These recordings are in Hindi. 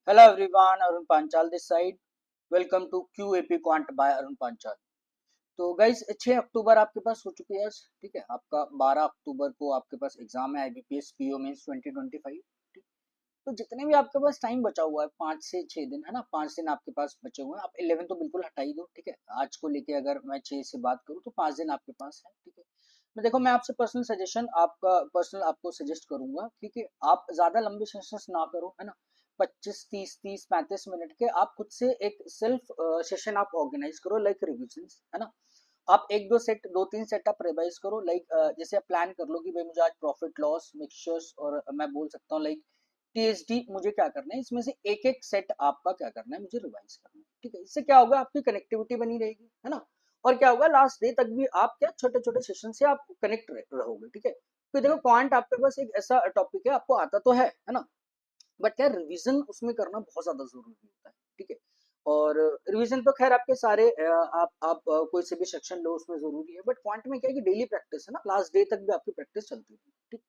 Hello everyone, Arun Panchal this side. Welcome to QAP Quant by Arun Panchal. तो गाइस 6 अक्टूबर आपके पास हो चुकी है आज, ठीक है। आपका 12 अक्टूबर को आपके पास एग्जाम है आईबीपीएस पीओ मेंस 2025, ठीक। तो जितने भी आपके पास टाइम बचा हुआ है 5 से 6 दिन है ना, 5 दिन आपके पास बचे हुए हैं। आप 11 तो बिल्कुल हटा ही दो, ठीक है। आज को लेके अगर मैं 6 से बात करूँ तो 5 दिन आपके पास है, ठीक है। मैं देखो, मैं आपसे पर्सनल सजेशन आपका पर्सनल आपको सजेस्ट करूंगा, क्योंकि आप ज्यादा लंबे सेशंस ना करो, है ना। 25 30 30 35 मिनट के आप खुद से एक सेल्फ सेशन आप ऑर्गेनाइज करो, लाइक रिविजन, है ना। आप एक दो सेट, दो तीन सेट आप रिवाइज करो, लाइक जैसे आप प्लान कर लो कि भाई मुझे आज प्रॉफिट लॉस मिक्सचर्स और मैं बोल सकता हूँ लाइक टीएसडी मुझे क्या करना है, इसमें से एक एक सेट आपका क्या करना है मुझे रिवाइज करना है, ठीक है। इससे क्या होगा, आपकी कनेक्टिविटी बनी रहेगी, है ना। और क्या होगा, लास्ट डे तक भी आप क्या छोटे छोटे सेशन से आप कनेक्ट रहोगे, ठीक है। तो देखो, क्वांट आपके पास एक ऐसा टॉपिक है, आपको आता तो है ना। बट क्या, रिवीजन उसमें करना बहुत ज्यादा जरूरी होता है, ठीक है। और रिवीजन तो खैर आपके सारे कोई से भी सेक्शन लो उसमें जरूरी है, बट क्वांट में क्या है कि डेली प्रैक्टिस है ना, लास्ट डे तक भी आपकी प्रैक्टिस चलती है, ठीक।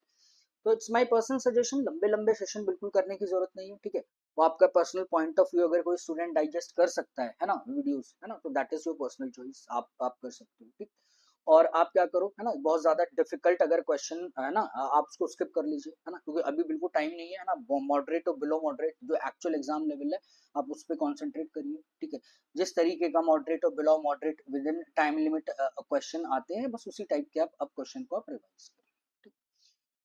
तो इट्स माय पर्सनल सजेशन, लंबे लंबे सेशन बिल्कुल करने की जरूरत नहीं है, ठीक है। वो आपका पर्सनल पॉइंट ऑफ व्यू, अगर कोई स्टूडेंट डाइजेस्ट कर सकता है ना वीडियोस, है ना, तो that is your personal choice, आप कर सकते हो, ठीक। और आप क्या करो, है ना, बहुत ज्यादा डिफिकल्ट अगर क्वेश्चन है ना, आप उसको स्किप कर लीजिए, है ना, क्योंकि अभी बिल्कुल टाइम नहीं है ना। मॉडरेट और बिलो मॉडरेट जो एक्चुअल एग्जाम लेवल है, आप उस पर कॉन्सेंट्रेट करिए, ठीक है। जिस तरीके का मॉडरेट और below moderate with in time limit question आते हैं, बस उसी टाइप के आप क्वेश्चन को आप रिवाइज करें, ठीक।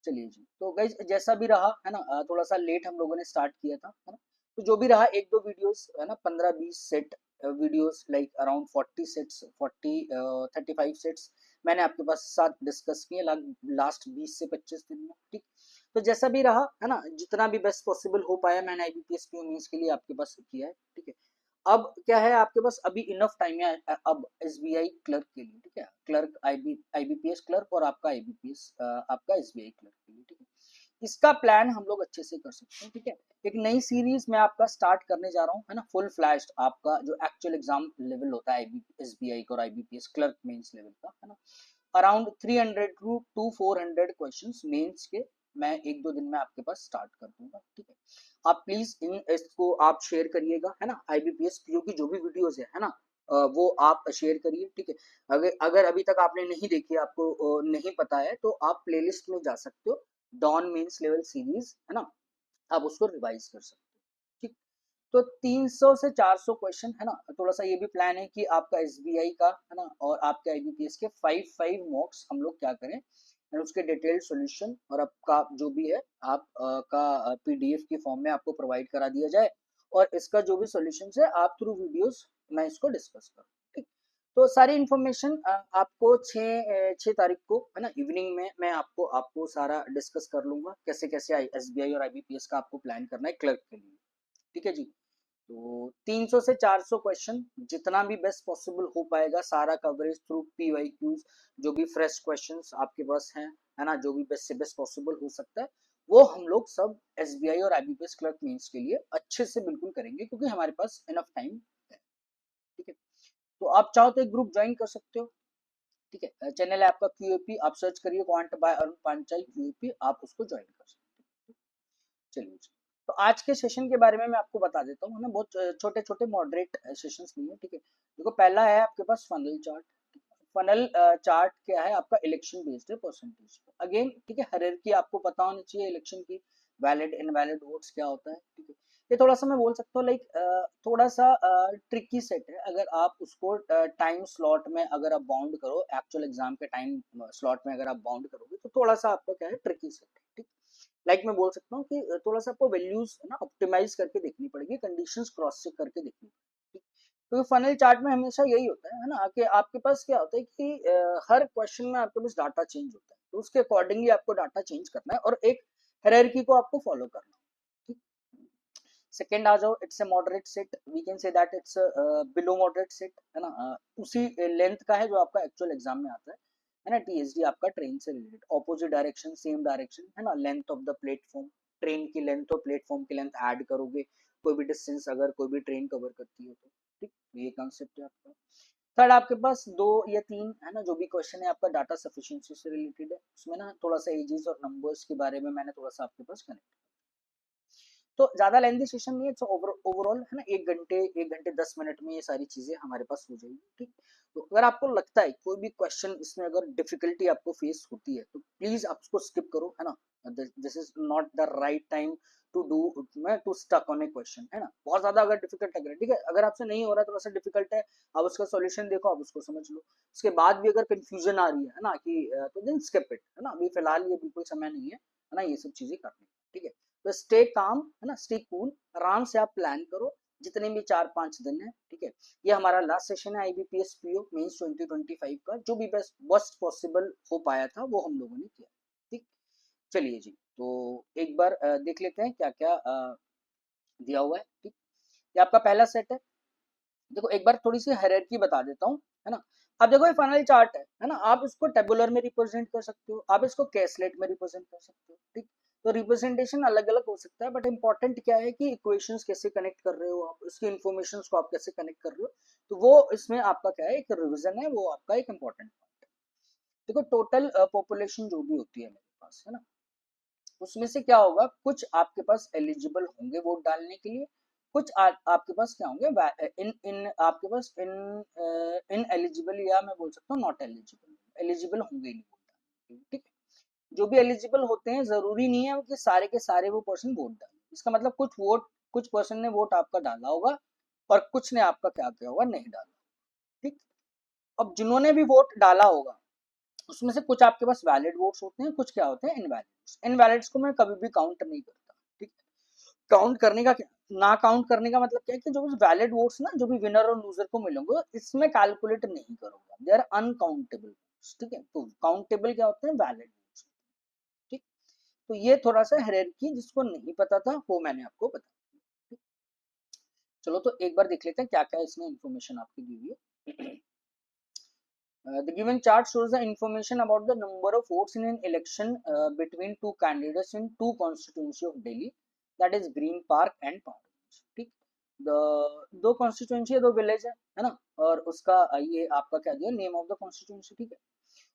चलिए जी, तो गाइज जैसा भी रहा है ना, थोड़ा सा लेट हम लोगों ने स्टार्ट किया था, है ना। तो जो भी रहा, एक दो वीडियोस है ना, 15 20 set videos, like around 40 sets, 35 sets मैंने आपके पास साथ डिस्कस किए लास्ट 20 से 25 दिन में, ठीक। तो जैसा भी रहा है ना, जितना भी बेस्ट पॉसिबल हो पाया मैंने आईबीपीएस की उम्मीद के लिए आपके पास किया है, ठीक है। अब क्या है, आपके पास अभी इनफ टाइम है अब एसबीआई क्लर्क के लिए, ठीक है। क्लर्क आईबीपीएस क्लर्क और आपका आईबीपीएस आपका एसबीआई क्लर्क के लिए, ठीक है। इसका प्लान हम लोग अच्छे से कर सकते हैं, ठीक है। एक नई सीरीज में आपका स्टार्ट करने जा रहा हूँ, है ना, फुल फ्लैश्ड आपका जो एक्चुअल एग्जाम लेवल होता है एसबीआई का और आईबीपीएस क्लर्क मेंस लेवल का, है ना। अराउंड 300 to 400 क्वेश्चंस मेंस के मैं एक दो दिन में आपके पास स्टार्ट कर दूंगा, ठीक है। आप प्लीज इन इसको आप शेयर करिएगा, है ना। आईबीपीएस पीओ की जो भी वीडियोस है ना, वो आप शेयर करिए, ठीक है। अगर अगर अभी तक आपने नहीं देखी, आपको नहीं पता है, तो आप प्लेलिस्ट में जा सकते हो, डॉन मेंस लेवल सीरीज, है ना। आप उसको रिवाइज कर सकते हो, ठीक। तो 300 से 400 क्वेश्चन, है ना। थोड़ा सा ये भी प्लान है कि आपका एसबीआई का, है ना, और आपके आईबीपीएस के 5 5 मॉक्स हम लोग क्या करें, और उसके डिटेल्ड सॉल्यूशन और आपका जो भी है आप का पीडीएफ की फॉर्म में आपको प्रोवाइड करा दिया जाए, और इसका जो भी सॉल्यूशन है आप थ्रू वीडियोस मैं इसको डिस्कस करूँ, ठीक। तो सारी इन्फॉर्मेशन आपको 6 तारीख को, है ना, इवनिंग में मैं आपको आपको सारा डिस्कस कर लूंगा, कैसे कैसे एसबीआई और आईबीपीएस का आपको प्लान करना है क्लर्क के लिए, ठीक है जी। तो 300 से 400 क्वेश्चन, जितना भी बेस्ट पॉसिबल हो पाएगा, सारा कवरेज थ्रू पीवाईक्यूज, जो भी फ्रेश क्वेश्चंस आपके पास हैं, है ना, जो भी बेस्ट से बेस्ट पॉसिबल हो सकता है, वो हम लोग सब एसबीआई और आईबीपीएस क्लर्क मेंस के लिए अच्छे से बिल्कुल करेंगे, क्योंकि हमारे पास इनफ टाइम है, ठीक है। तो आप चाहो तो एक ग्रुप ज्वाइन कर सकते हो, ठीक है। चैनल है आपका क्यूएपी, आप सर्च करिए क्वांट बाय अरुण पांचाई क्यूएपी, आप उसको ज्वाइन कर सकते हो। चलिए जी। तो आज के सेशन के बारे में मैं आपको बता देता हूँ, है ना। बहुत छोटे छोटे मॉडरेट सेशंस लिए, ठीक है। देखो, पहला है आपके पास फनल चार्ट। फनल चार्ट क्या है, आपका इलेक्शन बेस्ड है, परसेंटेज अगेन, ठीक है। हायरार्की आपको पता होनी चाहिए इलेक्शन की, वैलिड इनवैलिड वोट्स क्या होता है, ठीक है। ये थोड़ा सा मैं बोल सकता हूँ लाइक थोड़ा सा ट्रिकी सेट है, अगर आप उसको टाइम स्लॉट में अगर आप बाउंड करो, एक्चुअल एग्जाम के टाइम स्लॉट में अगर आप बाउंड करोगे, तो थोड़ा सा आपका क्या है, ट्रिकी सेट है, ठीक। लाइक मैं बोल सकता हूँ कि थोड़ा सा आपको वैल्यूज ना ऑप्टिमाइज करके देखनी पड़ेगी, कंडीशंस क्रॉस चेक करके देखनी पड़ेगी, तो फनल चार्ट में हमेशा यही होता है ना, कि आपके पास क्या होता है कि हर क्वेश्चन में आपके पास डाटा चेंज होता है, तो उसके अकॉर्डिंगली आपको डाटा चेंज करना है और एक हायरार्की को आपको फॉलो करना है, ठीक। सेकंड आ जाओ, it's a moderate set, we can say that it's below moderate set, है ना। उसी लेंथ का है जो आपका एक्चुअल एग्जाम में आता है ना। टीएसडी आपका ट्रेन से related, opposite direction same direction, है ना। Length of the platform, train की लेंथ और प्लेटफॉर्म की लेंथ ऐड करोगे, कोई भी डिस्टेंस अगर कोई भी ट्रेन कवर करती है तो, ठीक। ये कॉन्सेप्ट है आपका। थर्ड आपके पास दो या तीन, है ना, जो भी क्वेश्चन है आपका डाटा सफिशिएंसी से रिलेटेड है, उसमें ना थोड़ा सा एजेस और नंबर्स के बारे में मैंने थोड़ा सा आपके पास कनेक्ट। तो ज्यादा लेंथी सेशन नहीं है, तो ओवरऑल है ना 1 घंटे 10 मिनट में ये सारी चीजें हमारे पास हो जाएगी। ठीक, तो अगर आपको लगता है कोई भी क्वेश्चन इसमें अगर डिफिकल्टी आपको फेस होती है तो प्लीज आप उसको स्किप करो, है ना। This is not the right time to stuck on a question, है ना। बहुत ज्यादा अगर डिफिकल्ट लग रहा है, ठीक है, अगर आपसे नहीं हो रहा थोड़ा सा डिफिकल्ट है, आप उसका सॉल्यूशन देखो, आप उसको समझ लो, उसके बाद भी अगर कंफ्यूजन आ रही है ना कि तो देन स्किप इट, है ना। अभी फिलहाल ये बिल्कुल समय नहीं है ना ये सब चीजें करने, ठीक है। तो स्टे काम, है ना, स्टे कूल, आराम से आप प्लान करो, जितने भी 4-5 दिन है, ठीक है। ये हमारा लास्ट सेशन है IBPS PO मेंस 2025 का, जो भी बेस्ट पॉसिबल हो पाया था वो हम लोगों ने किया, ठीक। चलिए जी, तो एक बार देख लेते हैं क्या क्या दिया हुआ है, ठीक। ये आपका पहला सेट है। देखो एक बार थोड़ी सी हायरार्की बता देता हूँ, है ना। अब देखो ये फाइनल चार्ट है ना, आप इसको टेबुलर में रिप्रेजेंट कर सकते हो, आप इसको कैसलेट में रिप्रेजेंट कर सकते हो, ठीक। तो रिप्रेजेंटेशन अलग अलग हो सकता है, बट इंपॉर्टेंट क्या है कि इक्वेशंस कैसे कनेक्ट कर रहे हो आप, उसकी इन्फॉर्मेशन को आप कैसे कनेक्ट कर रहे हो, तो वो इसमें आपका क्या है, एक रिविजन है, वो आपका एक इंपॉर्टेंट पार्ट है। देखो टोटल पॉपुलेशन जो भी होती है मेरे पास, है ना, उसमें से क्या होगा, कुछ आपके पास एलिजिबल होंगे वोट डालने के लिए, कुछ आपके पास क्या होंगे, इन इन आपके पास इन एलिजिबल, या मैं बोल सकता हूँ नॉट एलिजिबल, एलिजिबल होंगे नहीं वोट डालने के लिए, ठीक है। जो भी एलिजिबल होते हैं जरूरी नहीं है कि सारे के सारे वो पर्सन वोट डालें, इसका मतलब कुछ पर्सन ने वोट आपका डाला होगा और कुछ ने आपका क्या किया होगा, नहीं डाला, ठीक। अब जिन्होंने भी वोट डाला होगा उसमें से कुछ आपके पास वैलिड वोट्स होते हैं, कुछ क्या होते हैं, इनवैलिड्स। इनवैलिड्स को मैं कभी भी काउंट नहीं करता, ठीक। काउंट करने का क्या, ना काउंट करने का मतलब क्या है कि जो भी वैलिड वोट्स ना, जो भी विनर और लूजर को मिलेंगे, इसमें कैलकुलेट नहीं करूंगा, दे आर अनकाउंटेबल, ठीक है। तो काउंटेबल क्या होते हैं, वैलिड वोट्स, ठीक। तो ये थोड़ा सा हायरार्की जिसको नहीं पता था वो मैंने आपको बताया। चलो तो एक बार देख लेते हैं क्या क्या इसमें इंफॉर्मेशन आपकी दी हुई है। The given chart shows the information about the number of votes in an election between two candidates in two constituency of Delhi, that is Green Park and Parliament, ठीक। दो कॉन्स्टिट्यूंसी है, दो विलेज है ना, और उसका ये आपका क्या दिया, नेम ऑफ द कॉन्स्टिट्यूंसी, ठीक है।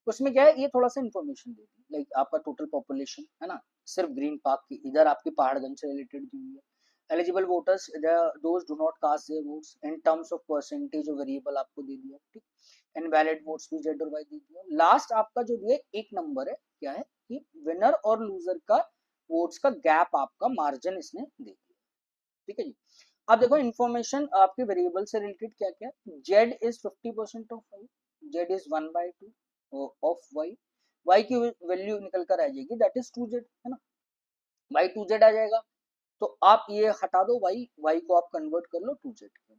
उसमें क्या है, ये थोड़ा सा इन्फॉर्मेशन दे दी, लाइक आपका टोटल पॉपुलेशन, है ना, सिर्फ ग्रीन पार्क की, इधर आपकी पहाड़गंज से रिलेटेड दी हुई है। Eligible voters those do not cast their votes in terms of percentage और वेरिएबल आपको दे दिया, ठीक। इनवैलिड वोट्स भी जेड और वाई दे दिया। लास्ट आपका जो दिया एक नंबर है, क्या है कि विनर और लूजर का वोट्स का गैप, आपका मार्जिन इसने दे दिया, ठीक है जी। अब देखो इन्फॉर्मेशन आपके वेरिएबल से रिलेटेड क्या क्या, Z is 50% of Y, Z is 1/2 of Y, Y की वैल्यू निकल कर आ जाएगी, दैट इज 2z, है ना, वाई 2z आ जाएगा। तो आप ये हटा दो, वाई वाई को आप कन्वर्ट कर लो 2z के।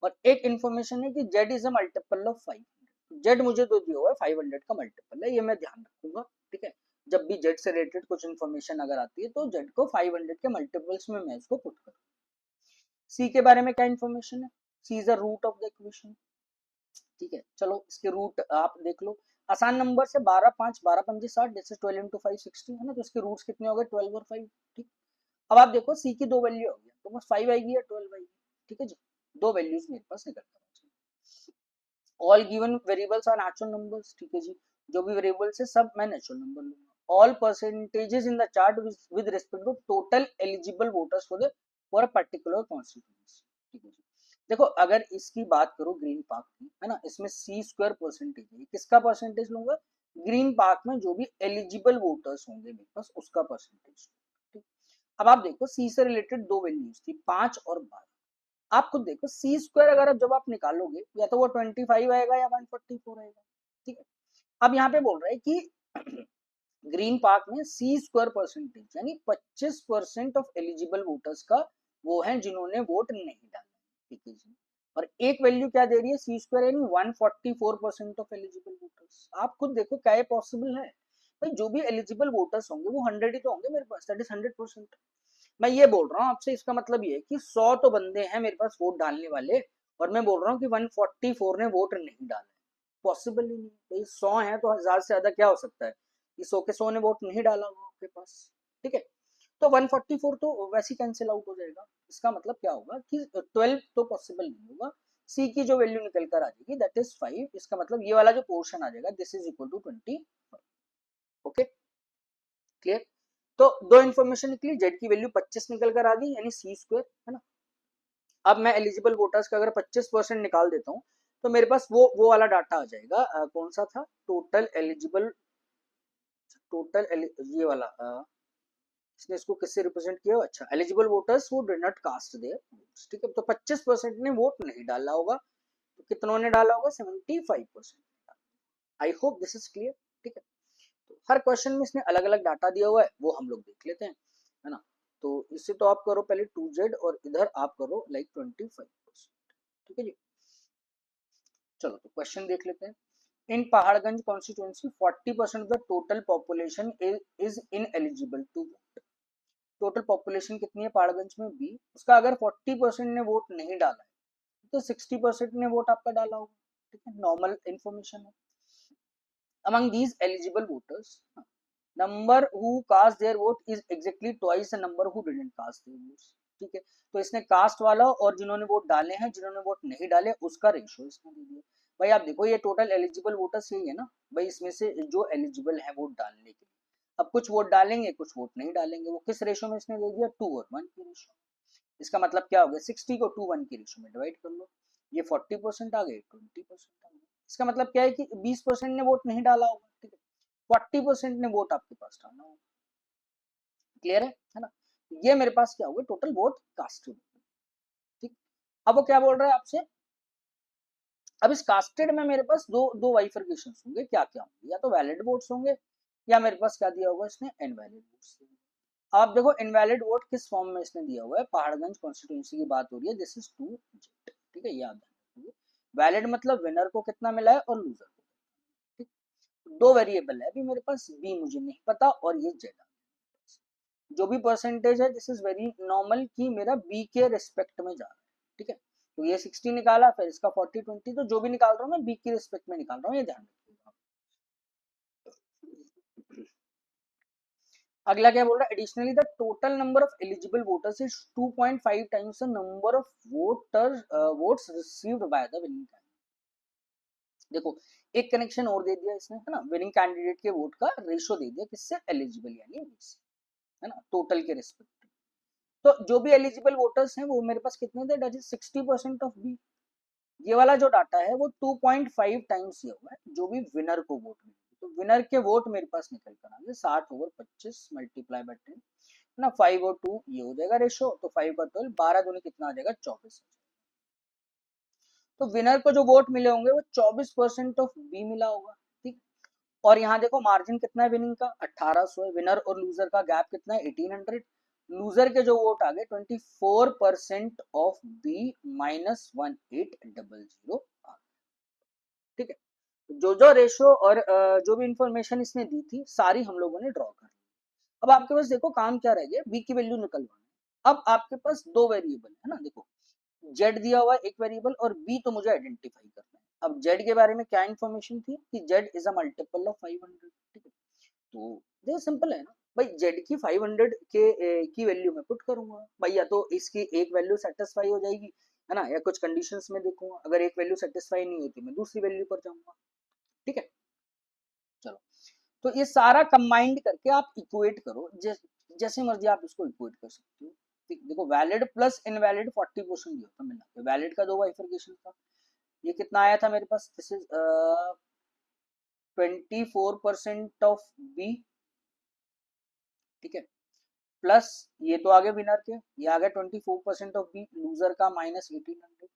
और एक इन्फॉर्मेशन है कि Z is a multiple of 500, Z मुझे तो दिया हुआ है 500 का मल्टीपल है, ये मैं ध्यान रखूंगा, ठीक है। जब भी जेड से रिलेटेड कुछ इन्फॉर्मेशन अगर आती है तो जेड को 500 के मल्टीपल्स में मैं इसको पुट करूँ। सी के बारे में क्या इन्फॉर्मेशन है, C is the root of the equation, ठीक है। चलो इसके रूट आप देख लो, आसान नंबर से 12 5 12 5 60, जैसे 12 into 5 60, है ना, तो इसके रूट्स कितने हो गए, 12 और 5, ठीक। अब आप देखो सी की दो वैल्यू हो गई, तो बस 5 आएगी या 12 आएगी, ठीक है जी। दो वैल्यूज मेरे पास निकल कर, all given variables are natural numbers, ठीक है जी। जो भी वेरिएबल्स है सब मैं नेचुरल नंबर लूंगा। All percentages in the chart with respect to total eligible voters for a particular constituency, ठीक है जी। देखो अगर इसकी बात करो ग्रीन पार्क की, है ना, इसमें सी स्क्वायर परसेंटेज है, किसका परसेंटेज लूंगा, ग्रीन पार्क में जो भी एलिजिबल वोटर्स होंगे मेरे पास उसका परसेंटेज, ठीक। अब आप देखो सी से रिलेटेड दो वैल्यूज थी, 5 और 12, आप खुद देखो सी स्क्वायर अगर अब जब आप निकालोगे या तो वो 25 आएगा या 144 आएगा, ठीक है। अब यहाँ पे बोल रहा है कि ग्रीन पार्क में सी स्क्वायर परसेंटेज यानी 25% ऑफ एलिजिबल वोटर्स का वो है जिन्होंने वोट नहीं डाला, ठीक है जी। और एक वैल्यू क्या दे रही है, सी स्क्वायर यानी 144% ऑफ एलिजिबल वोटर्स। आप खुद देखो क्या ये पॉसिबल है, भाई जो भी एलिजिबल वोटर्स होंगे वो 100 ही तो होंगे मेरे पास, दैट इज 100%। मैं ये बोल रहा हूँ आपसे, इसका मतलब ये है कि 100 तो बंदे हैं मेरे पास वोट डालने वाले, और मैं बोल रहा हूँ कि 144 ने वोट नहीं डाला, पॉसिबल ही नहीं भाई। 100 है तो 1000 से ज्यादा क्या हो सकता है कि 100 के 100 ने वोट नहीं डाला होगा आपके पास, ठीक है। तो 144 तो वैसे ही कैंसिल आउट हो जाएगा, इसका मतलब क्या होगा कि 12 तो पॉसिबल नहीं होगा। सी की जो वैल्यू निकल कर आ जाएगी दैट इज 5, इसका मतलब ये वाला जो पोर्शन आ जाएगा this is equal to 20, okay, clear. तो दो इन्फॉर्मेशन निकली, जेड की वैल्यू 25 निकल कर आ गई, यानी सी स्क्वायर, है ना। अब मैं एलिजिबल वोटर्स का अगर 25% निकाल देता हूँ तो मेरे पास वो वाला डाटा आ जाएगा, कौन सा था, टोटल एलिजिबल, ये वाला, इसने इसको किससे रिप्रेजेंट किया, अच्छा, eligible voters who did not cast their votes, ठीक है। तो 25% ने वोट नहीं डाला होगा, तो कितनों ने डाला होगा, 75%। आई होप दिस इज क्लियर, ठीक है। तो हर क्वेश्चन में इसने अलग अलग डाटा दिया हुआ है, वो हम लोग देख लेते हैं, है ना। तो इससे तो आप करो पहले 2z और इधर आप करो लाइक 25%, ठीक है जी। चलो तो क्वेश्चन देख लेते हैं। In Paharganj constituency 40% of the total population is in eligible to vote. Total population कितनी है पहाड़गंज में, बी, उसका अगर 40% ने वोट नहीं डाला है तो 60% ने वोट आपका डाला होगा, ठीक है, नॉर्मल इंफॉर्मेशन है। among these eligible voters, number who cast their vote is exactly twice the number who didn't cast their votes, ठीक है। तो इसने कास्ट वाला और जिन्होंने वोट डाले हैं, जिन्होंने वोट नहीं डाले, उसका रेशियो इसने दे दिया। भाई आप देखो ये टोटल एलिजिबल वोटर्स यही है ना भाई, इसमें से जो एलिजिबल है वोट डालने के लिए, अब कुछ वोट डालेंगे कुछ वोट नहीं डालेंगे, वो किस रेशियो में इसने दे दिया, 2:1 की रेशियो। इसका मतलब क्या हो गया, 60 को 2:1 की रेशियो में डिवाइड कर लो, ये 40% आ गए, 20% आ गए। इसका मतलब क्या है कि 20% ने वोट नहीं डाला होगा, ठीक है, 40% ने वोट आपके पास डाला होगा, क्लियर है ना। ये मेरे पास क्या होगा, टोटल वोट कास्टेड, ठीक। अब वो क्या बोल रहा है आपसे, अब इस कास्टेड में मेरे पास दो दो बाइफरकेशंस होंगे, क्या क्या होंगे, या तो वैलिड वोट्स होंगे या मेरे पास क्या दिया होगा इसने, इनवैलिड वोट्स। आप देखो इनवैलिड वोट किस फॉर्म में इसने दिया हुआ है, पहाड़गंज कॉन्स्टिट्यूंसी की बात हो रही है, दिस इज 2, ठीक है, याद रखिए। वैलिड मतलब विनर को कितना मिला है और लूजर को, ठीक। दो वेरिएबल है अभी मेरे पास, बी मुझे नहीं पता और ये जेड, जो भी परसेंटेज है दिस इज वेरी नॉर्मल कि मेरा बी के रिस्पेक्ट में जा रहा है, ठीक है। तो ये 60 निकाला, फिर इसका 40-20, तो जो भी निकाल रहा हूँ मैं बी के रिस्पेक्ट में निकाल रहा हूँ, ये ध्यान रखिएगा। अगला क्या बोल रहा है, additionally the total number of eligible voters is 2.5 times the number of votes received by the winning candidate. देखो एक कनेक्शन और दे दिया इसने, है ना, विनिंग कैंडिडेट के वोट का रेशियो दे दिया, किससे, एलिजिबल यानी है ना, टोटल के रिस्पेक्ट। तो जो भी एलिजिबल वोटर्स हैं वो मेरे पास कितने थे, दैट इज 60% ऑफ बी। ये वाला जो डाटा है वो 2.5 टाइम्स ये हुआ है जो भी विनर को वोट मिले, तो विनर के वोट मेरे पास निकल कर आ गए 60/25 मल्टीप्लाई बाय 10 ना, 5 और 2 ये हो जाएगा रेशो, तो 5 का 12, 12 दूनी कितना आ जाएगा, 24। तो विनर को जो वोट मिले होंगे वो 24% ऑफ बी मिला होगा, ठीक। और यहाँ देखो मार्जिन कितना है विनिंग का, 1800 है, विनर और लूजर का गैप कितना है, 1800। लूजर के जो वोट आ गए 24% ऑफ बी माइनस 1800, ठीक है। जो जो रेशो और जो भी इंफॉर्मेशन इसने दी थी सारी हम लोगों ने ड्रॉ कर ली। अब आपके पास देखो काम क्या रह गया, बी की वैल्यू निकलवाना। अब आपके पास दो वेरिएबल है ना, देखो जेड दिया हुआ है एक वेरिएबल और बी तो मुझे आइडेंटिफाई करना है। अब जेड के बारे में क्या इन्फॉर्मेशन थी कि Z is a multiple of 500, ठीक है। तो ये सिंपल है ना भाई, जेड की 500 की वैल्यू में पुट करूंगा भाई, या तो इसकी एक वैल्यू सेटिस्फाई हो जाएगी, है ना, या कुछ कंडीशंस में देखूंगा, अगर एक वैल्यू सेटिस्फाई नहीं होती मैं दूसरी वैल्यू पर जाऊंगा, ठीक है। चलो तो ये सारा कंबाइंड करके आप इक्वेट करो, जैसे मर्जी आप इसको इक्वेट कर सकते हो, ठीक। देखो वैलिड प्लस इनवैलिड 40% दिया था मिला के, वैलिड का दो बाइफरकेशन था, ये कितना आया था मेरे पास, दिस इज 24% ऑफ बी, ठीक है, प्लस ये तो आ गया विनर के, ये आ गया 24% ऑफ बी, लूजर का माइनस 1800,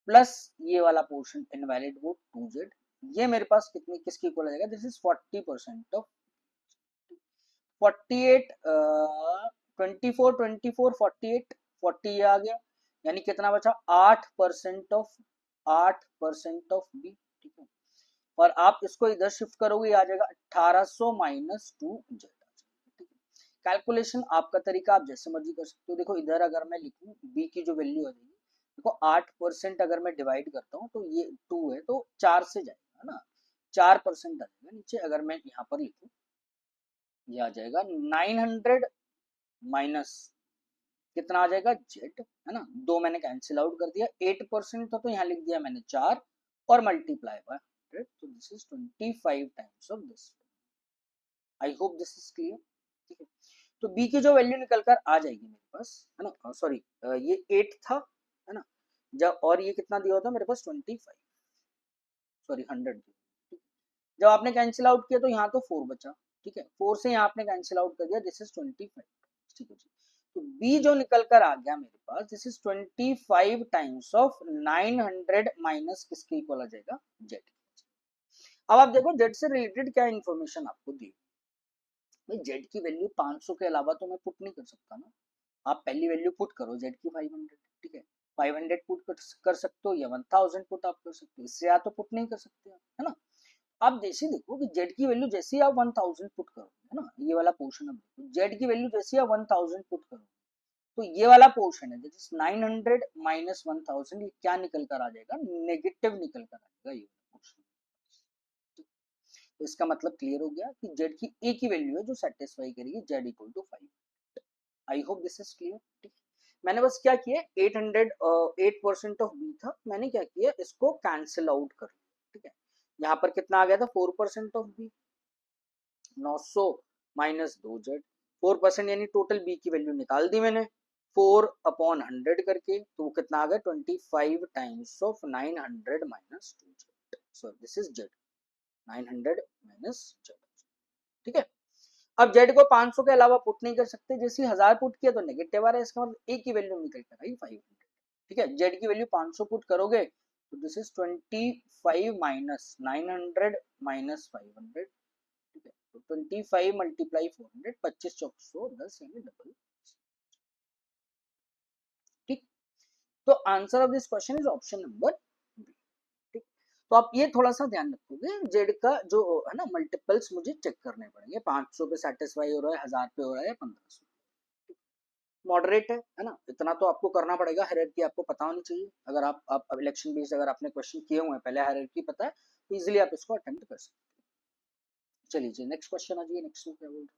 प्लस ये वाला पोर्शन इनवैलिड वोट 2z, ये मेरे पास कितनी किसकी इक्वल आ जाएगा, दिस इज 40% ऑफ 48, 24 24 48 40 ये आ गया, यानी कितना बचा 8% ऑफ 8% ऑफ बी, ठीक है। और आप इसको इधर शिफ्ट करोगे आ जाएगा 1800 माइनस 2z, कैलकुलेशन आपका तरीका, आप जैसे मर्जी कर सकते हो। देखो इधर अगर मैं लिखूं बी की जो वैल्यू आ जाएगी, देखो 8% अगर मैं डिवाइड करता हूँ तो ये 2 है तो 4 से जाएगा, है ना, 4% आ जाएगा नीचे। अगर मैं यहाँ पर लिखूं ये आ जाएगा 900 माइनस कितना आ जाएगा जेड, है ना, दो मैंने कैंसिल आउट कर दिया, 8% था तो यहाँ लिख दिया मैंने 4 और मल्टीप्लाई बाय 100, तो this is 25 times of this. I hope this is clear, ठीक है। तो बी की जो वैल्यू निकल कर आ जाएगी मेरे पास, है ना, सॉरी ये 8 था, है ना, जब और ये कितना दिया होता मेरे पास 25, सॉरी 100। जब आपने कैंसिल आउट किया तो यहाँ तो 4 बचा, ठीक है, 4 से यहाँ आपने कैंसिल आउट कर दिया, दिस इज 25, ठीक है जी। तो बी जो निकल कर आ गया मेरे पास, this is 25 times of 900 minus किसके इक्वल आ जाएगा, जेड। अब आप देखो जेड से रिलेटेड क्या इन्फॉर्मेशन आपको दी, भाई जेड की वैल्यू 500 के अलावा तो मैं पुट नहीं कर सकता ना। आप पहली वैल्यू पुट करो जेड की 500, ठीक है, 500 पुट कर सकते हो या 1000 पुट आप कर सकते हो, इससे या तो पुट नहीं कर सकते, है ना। आप जैसे देखो कि जेड की वैल्यू जैसे ही आप 1000 पुट करो, है ना, ये वाला पोर्शन, अब देखो जेड की वैल्यू जैसे ही आप 1000 पुट करो, तो ये वाला पोर्शन है, दैट इज 900 माइनस 1000, ये क्या निकल कर आ जाएगा, नेगेटिव निकल कर आ जाएगा ये पोर्शन। तो इसका मतलब क्लियर हो गया कि जेड की ए की वैल्यू है जो सेटिस्फाई करेगी Z equal to 5। I hope this is clear, ठीक। मैंने बस क्या किया, 800 8% ऑफ बी था, मैंने क्या किया, इसको कैंसिल आउट कर लिया, ठीक है। यहाँ पर कितना आ गया था, 4% ऑफ बी, 900 माइनस 2 जेड, 4% यानी टोटल बी की वैल्यू निकाल दी मैंने 4/100 करके, तो वो कितना आ गया 25 times of 900 minus 2 Z, so this is Z, 900 minus Z, ठीक है। अब जेड को 500 के अलावा पुट नहीं कर सकते, जैसे 1000 पुट किया तो नेगेटिव आ रहा है, इसका मतलब ए की वैल्यू निकल कर आई 500, ठीक है। जेड की वैल्यू 500 पुट करोगे तो दिस इज 25 माइनस 900 माइनस 500, ठीक है। तो 25 मल्टीप्लाई 400, 25 चौक 110 यानी डबल, ठीक। तो answer of this question is option number B, ठीक। तो आप ये थोड़ा सा ध्यान रखोगे, जेड का जो है ना मल्टीपल्स मुझे चेक करने पड़ेंगे, 500 पे सेटिस्फाई हो रहा है, 1000 पे हो रहा है, 1500, मॉडरेट है ना, इतना तो आपको करना पड़ेगा, हायरार्की आपको पता होनी चाहिए। अगर आप इलेक्शन बेस्ड अगर आपने क्वेश्चन किए हुए हैं पहले, हायरार्की पता है, तो इजीली आप इसको अटेम्प्ट कर सकते हैं। चलिए नेक्स्ट क्वेश्चन आ जाइए, नेक्स्ट में क्या बोल रहे हैं।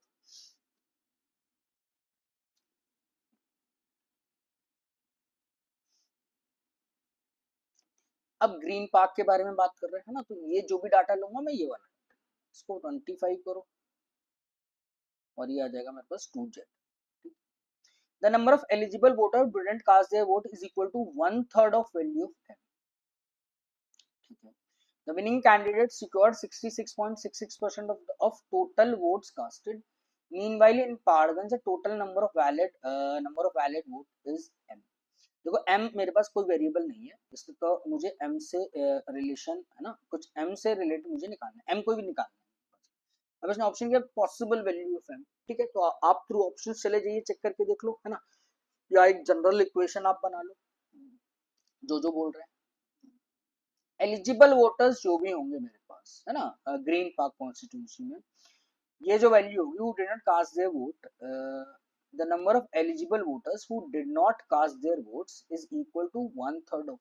अब ग्रीन पार्क के बारे में बात कर रहे हैं ना, तो ये जो भी डाटा लूंगा मैं, ये वाला इसको 25 करो और ये आ जाएगा मेरे पास 2z। The number of eligible voter didn't cast their vote is equal to 1/3 of value of m, ठीक है। The winning candidate secured 66.66% of total votes casted. Meanwhile in Padgans the total number of valid vote is m। देखो m मेरे पास कोई वेरिएबल नहीं है, इसलिए तो मुझे m से रिलेशन है ना, कुछ m से रिलेटेड मुझे निकालना है, m कोई भी निकालना है। अब इसने ऑप्शन किया पॉसिबल वैल्यू ऑफ m, ठीक है। तो आप थ्रू ऑप्शन चले जाइए, चेक करके देख लो, है ना, या एक जनरल इक्वेशन आप बना लो जो बोल रहे हैं। एलिजिबल वोटर्स जो भी होंगे मेरे पास, है ना, ग्रीन पार्क कॉन्स्टिट्यूंसी में, ये जो वैल्यू होगी, who did not cast their vote, the number of eligible voters who did not cast their votes is equal to 1/3 of,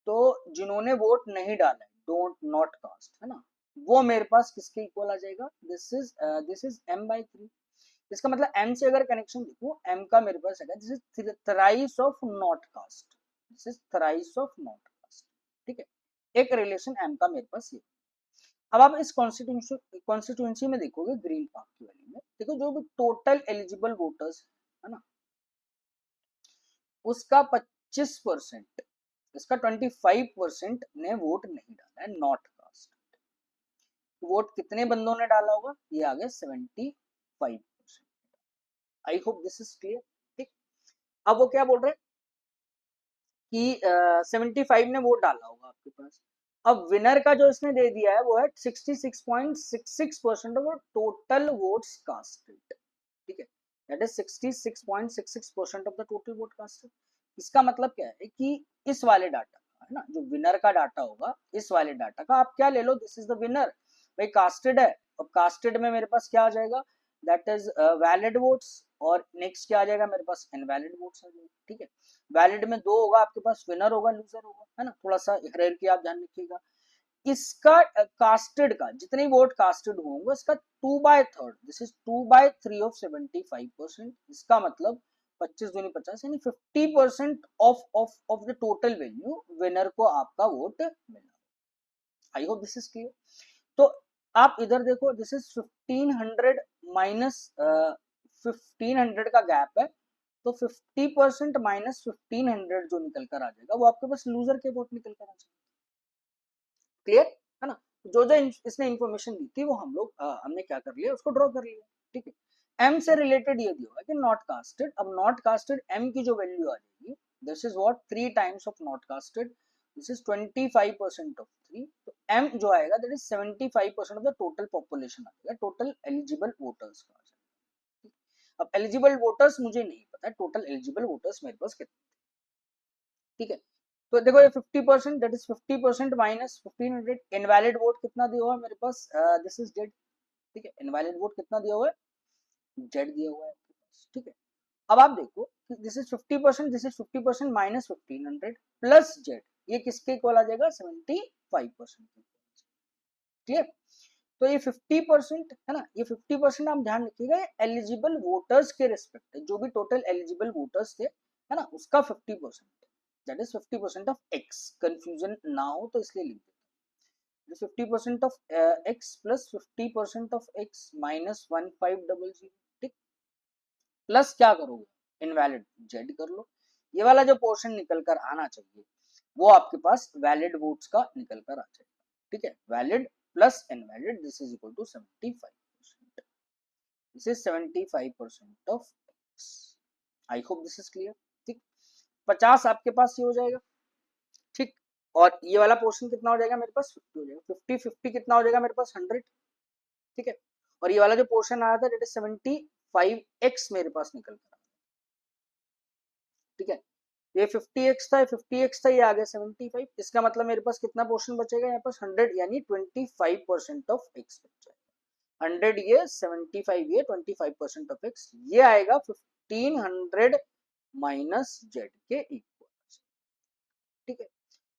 तो जिन्होंने वोट नहीं डाला, डोंट नॉट कास्ट, है ना, वो मेरे पास किसके इक्वल आ जाएगा, दिस इज m/3। इसका मतलब m से अगर कनेक्शन देखो, m का मेरे पास है, this is thrice of not cast, this is thrice of not cast, ठीक है। एक रिलेशन m का मेरे पास ये। अब आप इस कॉन्स्टिट्यूंसी में देखोगे ग्रीन पार्क की वैल्यू में, देखो जो भी टोटल एलिजिबल वोटर्स है ना, उसका 25%, इसका 25% ने वोट नहीं डाला है, नॉट कास्ट। वोट कितने बंदों ने डाला होगा, ये आ गया 75%। आई होप दिस इज क्लियर, ठीक। अब वो क्या बोल रहे हैं कि 75 ने वोट डाला होगा आपके पास। अब विनर का जो इसने दे दिया है वो है 66.66% ऑफ टोटल वोट्स कास्टेड, ठीक है, that is 66.66% of the total vote casted. इसका मतलब क्या है कि इस वाले डाटा का, है ना, जो विनर का डाटा होगा, इस वाले डाटा का आप क्या ले लो, दिस इज द विनर, भाई कास्टेड है, और कास्टेड में मेरे पास क्या आ जाएगा, दैट इज वैलिड वोट्स, और नेक्स्ट क्या आ जाएगा मेरे पास, इनवैलिड वोट्स आ जाएगा, ठीक है। वैलिड में 2 होगा आपके पास, विनर होगा, लूजर होगा, है ना, थोड़ा सा हायरार्की आप ध्यान रखिएगा। इसका कास्टेड का जितने वोट कास्टेड होंगे, इसका 2/3, दिस इज 2/3 ऑफ 75%। इसका मतलब 25 दूनी 50 यानी 50% of the total value winner को आपका वोट मिला। आई होप दिस इज क्लियर। तो आप इधर देखो, दिस इज 1500 माइनस 1500 का गैप है, तो 50% माइनस 1500 जो निकल कर आ जाएगा वो आपके पास लूजर के वोट निकल कर आ जाएगा। क्लियर है ना? जो जो इसने इंफॉर्मेशन दी थी वो हम लोग हमने क्या कर लिया, उसको ड्रॉ कर लिया। ठीक है, एम से रिलेटेड ये दिया हुआ है कि नॉट कास्टेड। अब नॉट कास्टेड एम की जो वैल्यू आ जाएगी, this is what 3 times of not casted, this is 25% of 3, तो एम जो आएगा that is 75% of the total population आ जाएगा, टोटल एलिजिबल वोटर्स का आ जाएगा। अब एलिजिबल वोटर्स मुझे नहीं पता, टोटल एलिजिबल वोटर्स मेरे पास कितने, ठीक है। तो देखो ये 50%, that is 50% minus 1500। Invalid vote कितना दिया हुआ है मेरे पास, दिस इज जेड। ठीक है, इनवैलिड वोट कितना दिया हुआ है, जेड दिया हुआ है आपके पास। ठीक है, अब आप देखो this is 50%, this is 50% minus 1500 plus Z, ये किसके इक्वल आ जाएगा, 75%। क्लियर? तो ये 50% है ना, ये 50% आप ध्यान रखिएगा, एलिजिबल वोटर्स के रिस्पेक्ट है, जो भी टोटल एलिजिबल वोटर्स थे है ना, उसका 50%, that is 50% of x. Confusion ना हो तो इसलिए लिख देते हैं 50% of x plus 50% of x minus 1500। ठीक, प्लस क्या करोगे, इनवैलिड जेड कर लो। ये वाला जो पोर्शन निकल कर आना चाहिए वो आपके पास वैलिड वोट्स का निकल कर आ जाएगा। ठीक है, valid plus invalid, this is equal to 75%, this is 75% of X. I hope this is clear. ठीक, 50 आपके पास ये हो जाएगा। ठीक, और ये वाला पोर्शन कितना हो जाएगा मेरे पास, 50 हो जाएगा। 50 कितना हो जाएगा मेरे पास, 100। ठीक है, और ये वाला जो पोर्शन आया था दैट इज 75x मेरे पास निकल कर। ठीक है, ये 50x था, 50x था, ये आ गया 75। इसका मतलब मेरे पास कितना पोर्शन बचेगा यहाँ पास, 100, यानी 25% ऑफ x बच जाएगा। 100 ये, 75 ये, 25% ऑफ x ये आएगा 1500 माइनस जेड के इक्वल। ठीक है,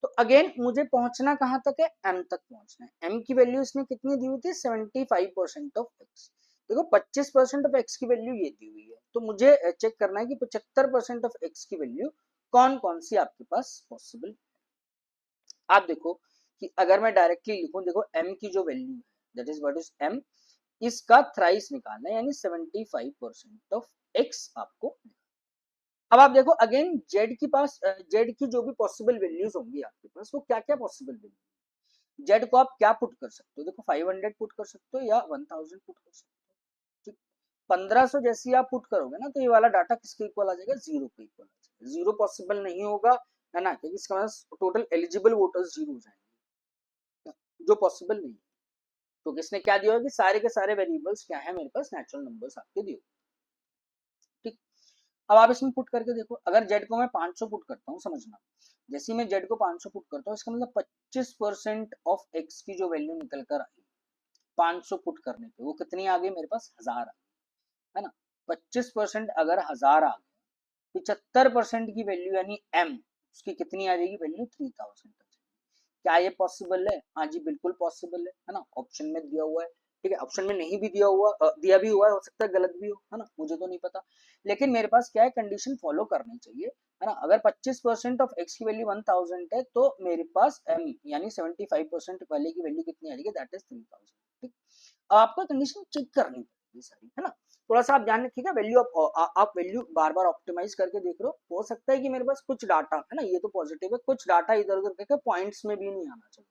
तो अगेन मुझे पहुंचना कहां तक है, m तक पहुंचना है। m की वैल्यू इसने कितनी दी हुई थी, 75% ऑफ x। देखो 25% ऑफ x की वैल्यू ये दी हुई है, तो मुझे चेक करना है कि 75% ऑफ x की वैल्यू कौन कौन सी आपके पास पॉसिबल। आप देखो कि अगर मैं डायरेक्टली लिखूं, देखो m की जो वैल्यू है that is what is m, इसका थ्राइस निकालना है, यानी 75% ऑफ x आपको। अब आप देखो अगेन z की पास z की जो भी पॉसिबल वैल्यूज होंगी आपके पास, वो क्या क्या पॉसिबल वैल्यू, z को आप क्या पुट कर सकते हो, देखो 500 पुट कर सकते हो या 1000 पुट कर सकते हो। ठीक, 1500 जैसी आप पुट करोगे ना, तो ये वाला डाटा किसके इक्वल आ जाएगा, जीरो के इक्वल आ जाएगा। जीरो पॉसिबल नहीं होगा है ना, क्योंकि इसका मतलब टोटल एलिजिबल वोटर्स जीरो हो जाएंगे, जो पॉसिबल नहीं है। तो किसने क्या दिया कि सारे के सारे वेरिएबल्स क्या है मेरे पास, नेचुरल नंबर्स आपके दिए। ठीक, अब आप इसमें पुट करके देखो, अगर जेड को मैं 500 पुट करता हूँ, समझना, जैसे मैं जेड को 500 पुट करता हूँ, इसका मतलब 25% ऑफ एक्स की जो वैल्यू निकल कर आई 500 पुट करने पे, वो कितनी आ गई मेरे पास, 1000 आ गई है ना। 25% अगर 1000 आ गया, 75% की वैल्यू यानी एम, उसकी कितनी आ जाएगी वैल्यू, 3000। क्या ये पॉसिबल है, हाँ जी बिल्कुल पॉसिबल है ना, ऑप्शन में दिया हुआ है। ठीक है, ऑप्शन में नहीं भी दिया हुआ, दिया भी हुआ है, हो सकता है गलत भी हो है ना, मुझे तो नहीं पता, लेकिन मेरे पास क्या है, कंडीशन फॉलो करनी चाहिए है ना। अगर 25% ऑफ एक्स की वैल्यू 1000 है, तो मेरे पास एम यानी 75% वाले की वैल्यू कितनी आ जाएगी, दैट इज 3000। ठीक, अब आपको कंडीशन चेक करनी पड़ेगी सारी है ना। थोड़ा सा आप ध्यान रखिएगा, वैल्यू आप वैल्यू बार बार ऑप्टिमाइज करके देख रहे हो सकता है कि मेरे पास कुछ डाटा है ना, ये तो पॉजिटिव है, कुछ डाटा इधर उधर करके पॉइंट्स में भी नहीं आना चाहिए।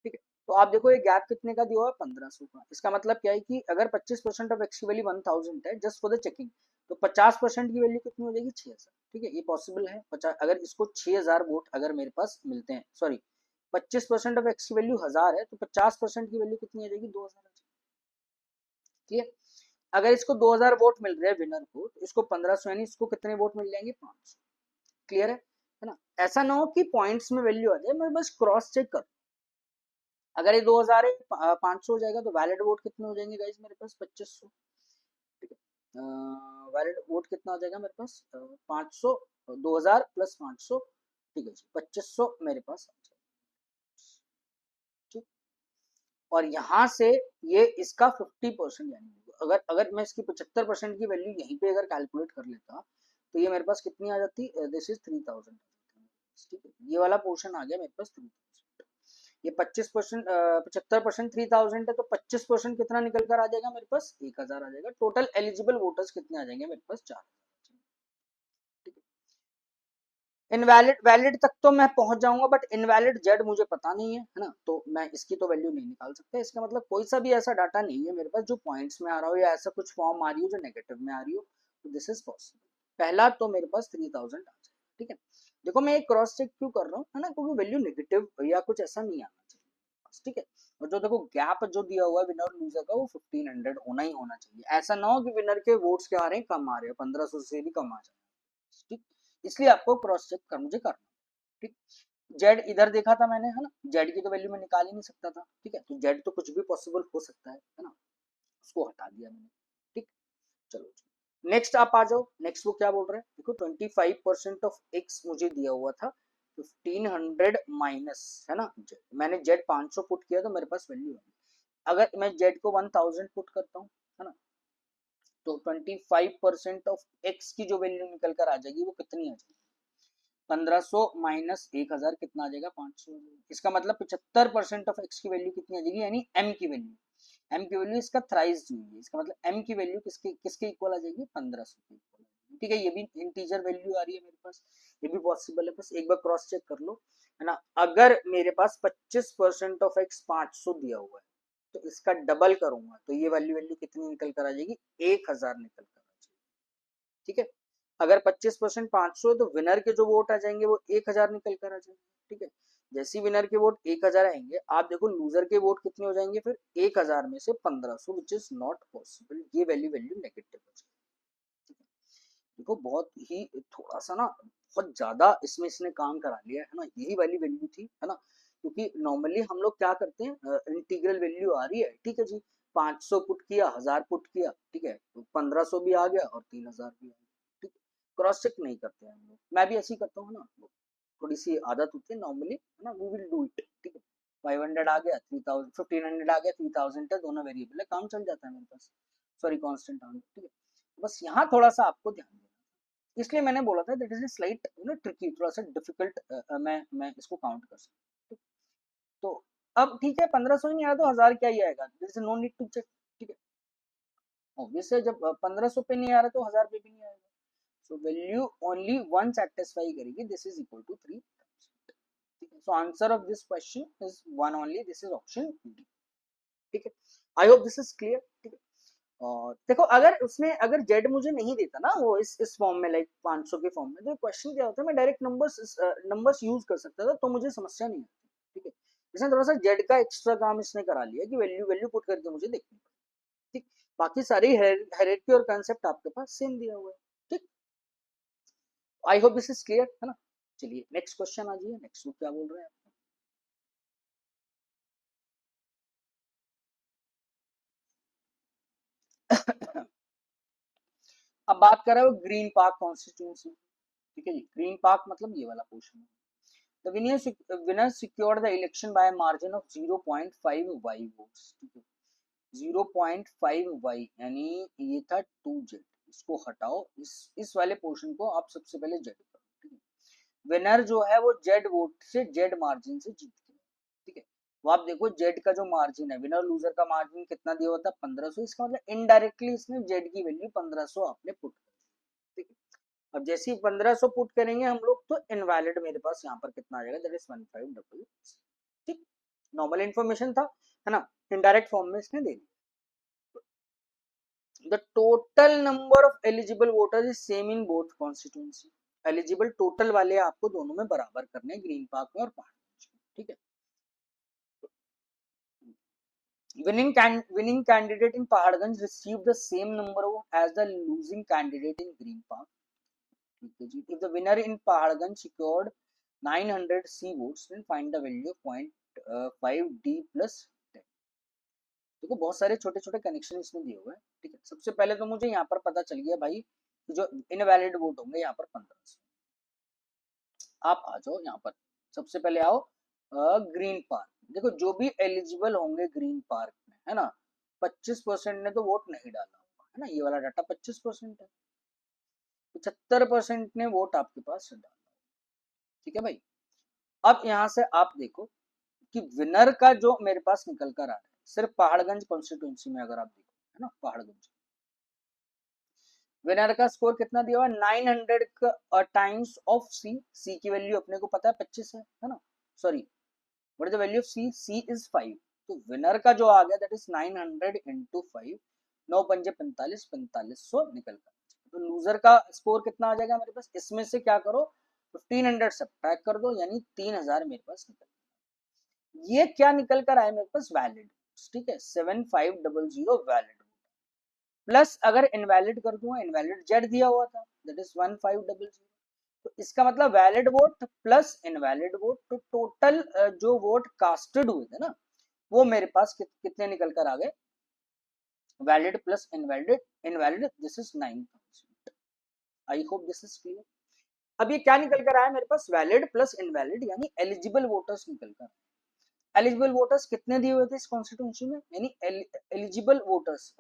ठीक है, तो आप देखो ये गैप कितने का दिया हुआ है, 1500 का। इसका मतलब क्या है कि अगर 25% ऑफ एक्स की वैल्यू 1000 है, जस्ट फॉर द चेकिंग, तो 50% की वैल्यू कितनी हो जाएगी, 6000। ठीक है, ये पॉसिबल है। 50 अगर इसको 6000 वोट अगर मेरे पास मिलते हैं, सॉरी 25% ऑफ एक्स की वैल्यू 1000 है, तो 50% की वैल्यू कितनी आ जाएगी, 2000। ठीक है, अगर इसको 2000 वोट मिल रहे हैं विनर को, तो इसको 1500, यानी इसको कितने वोट मिल जाएंगे, 500। क्लियर है ना। ऐसा ना हो कि पॉइंट्स में वैल्यू आ जाए, मैं बस क्रॉस चेक कर, अगर ये 2000 है 500 हो जाएगा, तो वैलिड वोट कितने हो जाएंगे गाइस मेरे पास, 2500। ठीक है, वैलिड वोट कितना हो जाएगा मेरे पास, 500, 2000 प्लस 500, ठीक है जी, 2500 मेरे पास आ जाएगा। ठीक, और यहाँ से ये इसका 50%, यानी अगर अगर मैं इसकी 75% की वैल्यू यहीं पे अगर कैलकुलेट कर लेता, तो ये मेरे पास कितनी आ जाती, दिस इज 3000। ठीक है, ये वाला पोर्शन आ गया मेरे पास 3000। ये 25%, 75% 3000 है, तो 25% कितना निकल कर आ जाएगा मेरे पास, 1000 आ जाएगा। टोटल एलिजिबल वोटर्स कितने आ जाएंगे मेरे पास, 4। इनवैलिड वैलिड तक तो मैं पहुंच जाऊंगा, बट इनवैलिड जेड मुझे पता नहीं है ना, तो मैं इसकी तो वैल्यू नहीं निकाल सकता। इसका मतलब कोई सा भी ऐसा डाटा नहीं है मेरे पास जो पॉइंट्स में आ रहा हो, या ऐसा कुछ फॉर्म आ रही हो जो नेगेटिव में आ रही हो, तो दिस इज पॉसिबल। पहला तो मेरे पास 3000 आ जाए, ठीक है। देखो मैं एक क्रॉस चेक क्यों कर रहा हूँ, है ना, क्योंकि वैल्यू नेगेटिव या कुछ ऐसा नहीं आना चाहिए, ठीक है। और जो देखो गैप जो दिया हुआ है विनर और लूजर का, वो 1500 होना ही होना चाहिए। ऐसा ना हो कि विनर के वोट्स क्या आ रहे हैं, कम आ रहे हैं, 1500 से भी कम आ जाए, ठीक। इसलिए आपको क्रॉस चेक कर मुझे करना, ठीक। जेड इधर देखा था मैंने, है ना, जेड की तो वैल्यू मैं निकाल ही नहीं सकता था, ठीक है, तो जेड तो कुछ भी पॉसिबल हो सकता है ना, उसको हटा दिया मैंने, ठीक। चलो नेक्स्ट आप आ जाओ। नेक्स्ट वो क्या बोल रहे हैं, देखो 25% ऑफ एक्स मुझे दिया हुआ था, 1500 माइनस, है ना, मैंने जेड 500 पुट किया तो मेरे पास वैल्यू है। अगर मैं जेड को 1000 पुट करता हूँ, है ना, तो 25% ऑफ एक्स की जो वैल्यू निकल कर आ जाएगी वो कितनी आ जाएगी, 1500 माइनस 1000 कितना आ जाएगा, 500। इसका मतलब 75% ऑफ एक्स की वैल्यू कितनी आ जाएगी, यानी एम की वैल्यू, एम की वैल्यू इसका थ्राइस हुई है, इसका मतलब एम की वैल्यू किसके किसके इक्वल आ जाएगी, 1500 के इक्वल। ठीक है, ये भी इंटीजर वैल्यू आ रही है मेरे पास, ये भी पॉसिबल है, बस एक बार क्रॉस चेक कर लो, है ना। अगर मेरे पास 25% ऑफ एक्स 500 दिया हुआ है, तो इसका डबल करूंगा तो ये वैल्यू वैल्यू कितनी निकल कर आ जाएगी, 1000 निकल कर आ जाएगी, ठीक है। अगर 25% 500 है, तो विनर के जो वोट आ जाएंगे वो 1000 निकल कर आ जाएंगे, ठीक है। जैसे ही विनर के वोट 1000 आएंगे, आप देखो लूजर के वोट कितने हो जाएंगे फिर, 1000 में से 1500, विच इज नॉट पॉसिबल, ये वैल्यू वैल्यू नेगेटिव हो जाएगी। देखो बहुत ही थोड़ा सा ना, बहुत ज्यादा इसमें इसने काम करा लिया है ना, यही वाली वैल्यू थी, है ना। क्योंकि नॉर्मली हम लोग क्या करते हैं, इंटीग्रल वैल्यू आ रही है, ठीक है जी, 500 पुट किया, 1000 पुट किया, ठीक है, तो 1500 भी आ गया और 3000 भी आ गया, ठीक। क्रॉस चेक नहीं करते हैं हम लोग, मैं भी ऐसे ही करता हूँ ना, थोड़ी सी आदत होती है नॉर्मली, है ना, वी विल डू इट, ठीक है। 500 आ गया, 3000, 1500 आ गया, 3000 है, दोनों वेरिएबल है, काम चल जाता है मेरे पास, सॉरी कांस्टेंट आ गया, ठीक है। बस यहाँ थोड़ा सा आपको ध्यान देना, इसलिए मैंने बोला था that is a slight tricky, थोड़ा सा डिफिकल्ट, मैं इसको काउंट कर सकता हूँ। तो अब ठीक है, 1500 ही नहीं आया तो 1000 क्या ही आएगा, this is no need to check, ठीक है। ऑब्वियस है, जब 1500 पे नहीं आ रहा तो 1000 पे भी नहीं आएगा, so value only one satisfy करेगी, दिस इज इक्वल टू 3, ठीक है। सो answer of this question is one only, this is option D, ठीक है। आई होप दिस इज क्लियर, ठीक है। और देखो अगर उसने अगर जेड मुझे नहीं देता ना, वो इस फॉर्म में, लाइक 500 के फॉर्म में, तो क्वेश्चन क्या होता है, मैं डायरेक्ट नंबर्स यूज कर सकता था, तो मुझे समस्या नहीं आती, ठीक है। इसने थोड़ा सा जेड का एक्स्ट्रा काम इसने करा लिया कि वैल्यू वैल्यू पुट करके मुझे देखनी पड़ी, ठीक। बाकी सारी हायरार्की और कंसेप्ट आपके पास सेम दिया हुआ है, ठीक। आई होप दिस इज क्लियर, है ना। चलिए नेक्स्ट क्वेश्चन आ जाइए, नेक्स्ट क्या बोल रहे हैं। अब बात कर रहे हो ग्रीन पार्क कॉन्स्टिट्यूंसी, ठीक है जी। ग्रीन पार्क मतलब ये वाला पोर्शन है। The winner secured the election by a margin of 0.5 y votes, ठीक है। 0.5 y यानी ये था 2z, इसको हटाओ, इस वाले पोर्शन को आप सबसे पहले z करो, ठीक है। विनर जो है वो z वोट से z मार्जिन से जीत गया, ठीक है। वो आप देखो z का जो मार्जिन है, विनर लूजर का मार्जिन कितना दिया हुआ था, 1500, इसका मतलब इनडायरेक्टली इसने z की वैल्यू 1500 आपने पुट, ठीक है। अब जैसे ही 1500 पुट करेंगे हम लोग, तो इनवैलिड मेरे पास यहाँ पर कितना आ जाएगा, दैट इज 1500, ठीक। नॉर्मल इन्फॉर्मेशन था, है ना, इनडायरेक्ट फॉर्म में इसने दे दी। The total number of eligible voters is same in both constituency, eligible total वाले आपको दोनों में बराबर करने, ग्रीन पार्क में और पहाड़गंज में, ठीक है। winning candidate in Paharganj received the same number as the losing candidate in Green Park. If the winner in Paharganj secured 900 C votes, then find the value of 0.5 D plus 10. देखो बहुत सारे छोटे छोटे कनेक्शन इसमें दिए हुए हैं, ठीक है। सबसे पहले तो मुझे यहाँ पर पता चल गया भाई, जो इनवैलिड वोट होंगे यहाँ पर 1500। आप आ जाओ यहाँ पर, सबसे पहले आओ ग्रीन पार्क, देखो जो भी एलिजिबल होंगे ग्रीन पार्क में, है ना, 25% ने तो वोट नहीं डाला होगा, है ना, ये वाला डाटा 25% है, 75% ने वोट आपके पास डाला, ठीक है भाई। अब यहाँ से आप देखो कि विनर का जो मेरे पास निकल कर आ रहा है सिर्फ पहाड़गंज कॉन्स्टिट्यूंसी में, अगर आप देखो है ना, पहाड़गंज विनर का स्कोर कितना दिया हुआ है 900 टाइम्स ऑफ सी। सी की वैल्यू अपने को पता है 25 है ना, sorry what is the value of C, C is 5, तो विनर का जो आ गया दैट इज 900 इंटू 5, 9 पंजे 45, 4500 निकल कर। तो लूजर का स्कोर कितना आ जाएगा मेरे पास, इसमें से क्या करो 1500 सब्ट्रैक्ट कर दो, यानी 3000 मेरे पास निकल। ये क्या निकल कर आया मेरे पास, वैलिड, ठीक है 7500 वैलिड, प्लस अगर इनवैलिड कर दूंगा, इनवैलिड जेड दिया हुआ था दैट इज 1500, तो इसका मतलब valid vote plus invalid vote, तो टोटल जो वोट कास्टेड हुए थे ना वो मेरे पास कितने निकल कर आ गए, valid plus invalid, invalid this is 9000। I hope this is clear. अब ये क्या निकल कर आया मेरे पास, वैलिड प्लस इनवैलिड यानी एलिजिबल वोटर्स निकल कर। एलिजिबल वोटर्स कितने दिए हुए थे इस कॉन्स्टिट्यूंसी में, यानी एलिजिबल वोटर्स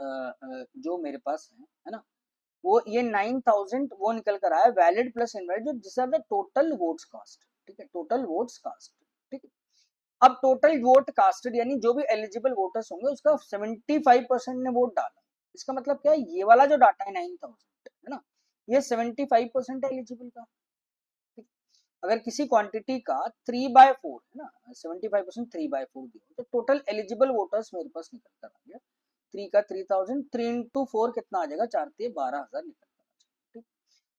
जो मेरे पास है ना, वो ये 9000 वो निकल कर आया, वैलिड प्लस इनवैलिड, जो this are the total votes cast, ठीक है टोटल वोट्स कास्ट, ठीक है। अब टोटल वोट कास्टेड यानी जो भी एलिजिबल वोटर्स होंगे उसका 75% ने वोट डाला, इसका मतलब क्या है, ये वाला जो डाटा है 9000 है ना, ये 75% एलिजिबल का। अगर किसी क्वांटिटी का 3/4 है ना, 75% 3/4 दिया तो टोटल एलिजिबल वोटर्स मेरे पास निकल कर आ गया 3 का 3000, 3 इंटू 4 कितना आ जाएगा, 4 12,000 निकल कर आ जाएगा, ठीक।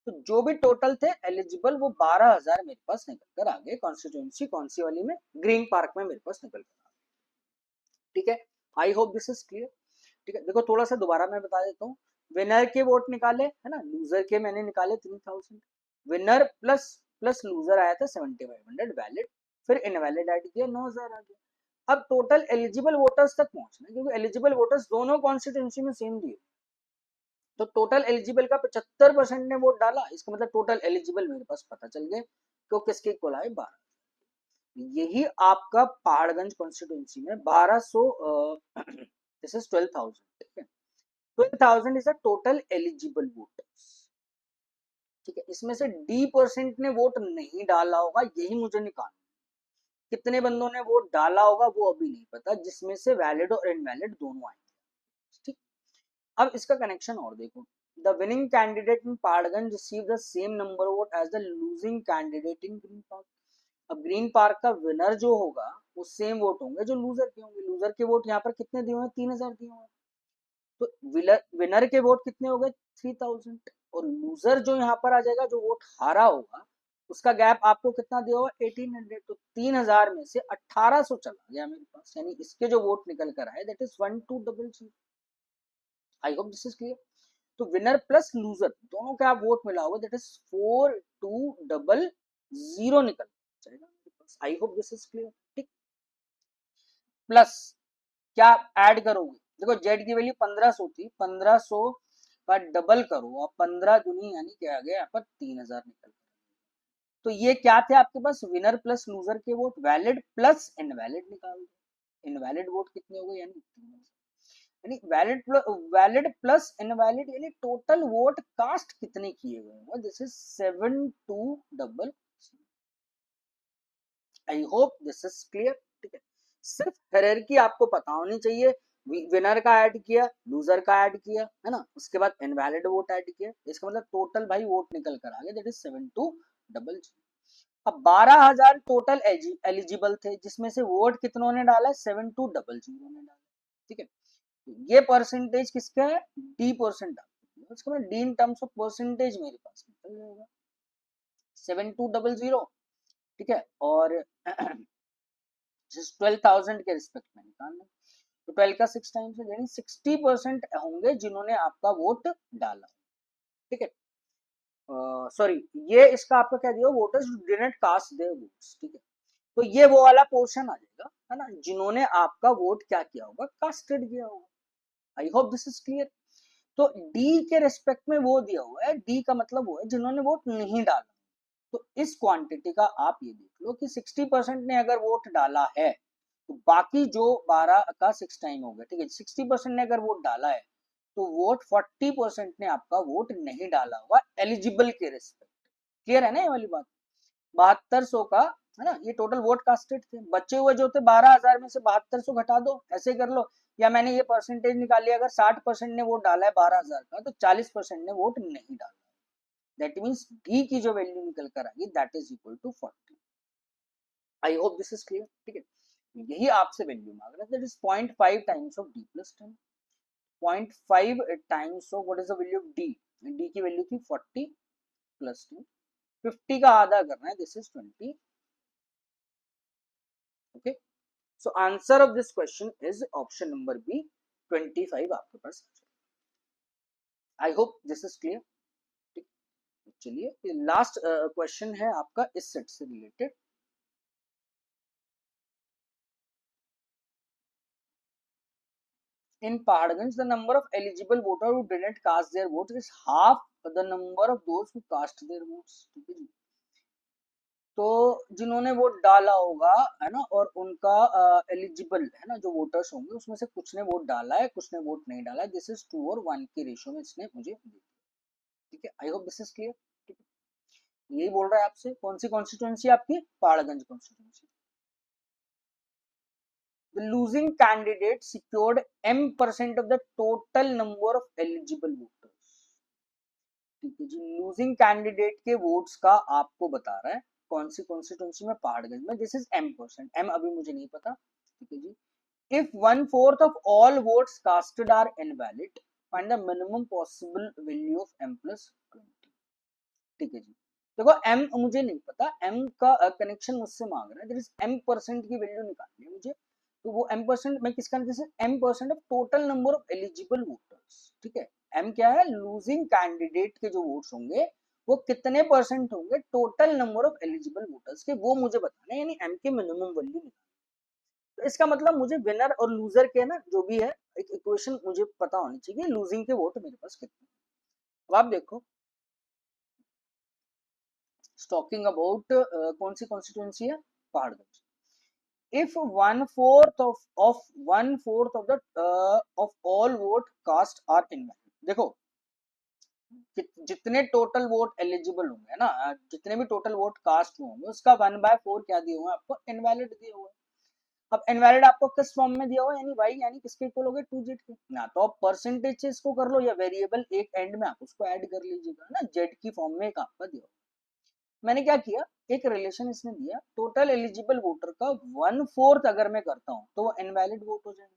तो जो भी टोटल थे एलिजिबल वो 12,000 मेरे पास निकल कर आ गए, कॉन्स्टिट्यूंसी कौन सी वाली में, ग्रीन पार्क में मेरे पास निकल कर आ गए, ठीक है। आई होप दिस इज क्लियर, ठीक है। देखो थोड़ा सा दोबारा मैं बता देता हूँ, विनर के वोट निकाले है ना, लूजर के मैंने निकाले 3000, विनर प्लस प्लस लूजर आया था 7500 वैलिड, फिर इनवैलिड ऐड किया 9000 आ गया। अब टोटल एलिजिबल वोटर्स तक पहुंचना, क्योंकि एलिजिबल वोटर्स दोनों कॉन्स्टिट्यूंसी में सेम दिए, तो टोटल एलिजिबल का 75% ने वोट डाला, इसका मतलब टोटल एलिजिबल मेरे पास पता चल गए तो किसके इक्वल आए 12। यही आपका पहाड़गंज कॉन्स्टिट्यूंसी में 1200 दिस इज 12,000, ठीक है 12,000 is the total eligible voters, ठीक है। इसमें से D% ने वोट नहीं डाला होगा, यही मुझे निकालना, कितने बंदों ने वोट डाला होगा वो अभी नहीं पता, जिसमें से वैलिड और इनवैलिड दोनों आएंगे, ठीक। अब इसका कनेक्शन और देखो, the winning candidate in Paharganj receive the same number vote as the losing candidate in Green Park. अब ग्रीन पार्क का विनर जो होगा वो सेम वोट होंगे जो लूजर के होंगे, लूजर के वोट यहाँ पर कितने दिए हुए हैं, 3000 दिए हुए हैं, तो विनर के वोट कितने हो गए 3000, और लूजर जो यहाँ पर आ जाएगा जो वोट हारा होगा उसका गैप आपको कितना दिया होगा 1800, तो 3000 में से 1800 चला गया मेरे पास, यानी इसके जो वोट निकल कर आए that is 1200। I hope this is clear. तो विनर प्लस लूजर दोनों का वोट मिला होगा दैट इज 4200 निकल जाएगा मेरे पास। I hope this is clear, ठीक। प्लस क्या ऐड करोगे, देखो जेड की वैल्यू 1500 थी, 1500 का डबल करो, अब 15 दुनी यानी क्या आ गया यहाँ पर 3000 निकल। तो ये क्या थे आपके पास, विनर प्लस लूजर के वोट, वैलिड प्लस इनवैलिड निकाल दो, इनवैलिड वोट कितने हो गए यानी 3000, यानी वैलिड प्लस इनवैलिड यानी टोटल वोट कास्ट कितने किए गए हैं, this is 7200। I hope this is clear, ठीक है। सिर्फ हायरार्की आपको पता होनी चाहिए, विनर का ऐड किया, लूजर का ऐड किया है ना, उसके बाद इनवैलिड वोट ऐड किया, इसका मतलब टोटल भाई वोट निकल कर आ गया दैट इज 7200। अब 12,000 टोटल एलिजिबल थे, जिसमें से वोट कितनों ने डाला है 7200 ने डाला, ठीक है। ये परसेंटेज किसका है, D%, इसका मतलब D in terms of percentage मेरे पास निकल जाएगा 7200, ठीक है। और 12,000 के रिस्पेक्ट में निकालना, तो 12 का 6 टाइम्स है, यानी 60% होंगे जिन्होंने आपका वोट डाला, ठीक है। सॉरी ये इसका आपका क्या दिया, voters didn't cast their votes, ठीक है। तो ये वो वाला पोर्शन आ जाएगा है ना, जिन्होंने आपका वोट क्या किया होगा, कास्टेड किया होगा। आई होप दिस इज क्लियर। तो डी के रेस्पेक्ट में वो दिया हुआ है, डी का मतलब वो है जिन्होंने वोट नहीं डाला, तो इस क्वांटिटी का आप ये देख लो कि 60% ने अगर वोट डाला है तो बाकी जो 12 का 6 टाइम हो गया, ठीक है 60% ने अगर वोट डाला है तो वोट 40% ने आपका वोट नहीं डाला हुआ एलिजिबल के रेस्पेक्ट, क्लियर है ना ये वाली बात। 7200 का है ना, ये टोटल वोट कास्टेड थे, बचे हुए जो थे 12,000 में से 7200 घटा दो, ऐसे कर लो, या मैंने ये परसेंटेज निकाली, अगर 60% ने वोट डाला है 12,000 का, तो 40% ने वोट नहीं डाला, दैट मीन्स डी की जो वैल्यू निकल कर आएगी that is equal to 40। I hope this is clear, ठीक है। यही आपसे वैल्यू मांग रहा है, that is 0.5 times of D plus 10, 0.5 times of what is the value of D, D की वैल्यू थी 40 प्लस 10, 50 का आधा करना है, this is 20, okay. So answer of this question is option number B, 25 आपके पास। I hope this is clear, ठीक। चलिए लास्ट क्वेश्चन है आपका इस सेट से related. In Paharganj, the number of eligible voters who didn't cast their votes is half the number of those who cast their votes, ठीक है जी। तो जिन्होंने वोट डाला होगा, है ना, और उनका एलिजिबल है ना जो वोटर्स होंगे, उसमें से कुछ ने वोट डाला है, कुछ ने वोट नहीं डाला है, दिस इज 2 और 1 के रेशियो में इसने मुझे दी, ठीक है। आई होप दिस इज क्लियर, ठीक है। यही बोल रहा है आपसे, कौन सी कॉन्स्टिट्यूंसी आपकी, Paharganj constituency. The losing candidate secured M% of the total number of eligible voters, ठीक है जी। लूजिंग कैंडिडेट के वोट्स का आपको बता रहा है, कौन सी कॉन्स्टिट्यूंसी में, पहाड़गंज में, दिस इज M%, M अभी मुझे नहीं पता, ठीक है जी। If 1/4 of all votes casted are invalid, find the minimum possible value of M plus 20, ठीक है जी। देखो M मुझे नहीं पता, M का कनेक्शन मुझसे मांग रहा है, दिस इज M% की वैल्यू निकालनी है मुझे, तो वो M% मैं किसका, जैसे M% of total number of eligible voters, ठीक है। M क्या है, लूजिंग कैंडिडेट के जो वोट्स होंगे वो कितने परसेंट होंगे total number of eligible voters के, वो मुझे बताना है, यानी M की मिनिमम वैल्यू निकालनी। तो इसका मतलब मुझे विनर और लूजर के ना जो भी है एक इक्वेशन मुझे पता होनी चाहिए, लूजिंग के वोट मेरे पास कितने। अब आप देखो, टॉकिंग अबाउट कौन सी कॉन्स्टिट्यूंसी है, Paharganj. If 1/4 of the of all vote cast are invalid, देखो जितने टोटल वोट एलिजिबल होंगे ना, जितने भी टोटल वोट कास्ट होंगे, उसका 1/4 क्या दिए हुए आपको, इनवैलिड दिए हुए। अब इनवैलिड आपको किस फॉर्म में दिया हुआ, यानी वाई, यानी किसके इक्वल हो गए, 2z के ना, तो आप परसेंटेज से इसको कर लो, या वेरिएबल एक एंड में आप उसको ऐड कर लीजिएगा ना, जेड की फॉर्म में एक आपका दिया। मैंने क्या किया, एक रिलेशन इसने दिया, टोटल एलिजिबल वोटर का 1/4 अगर मैं करता हूं तो वो इनवैलिड वोट हो जाएंगे,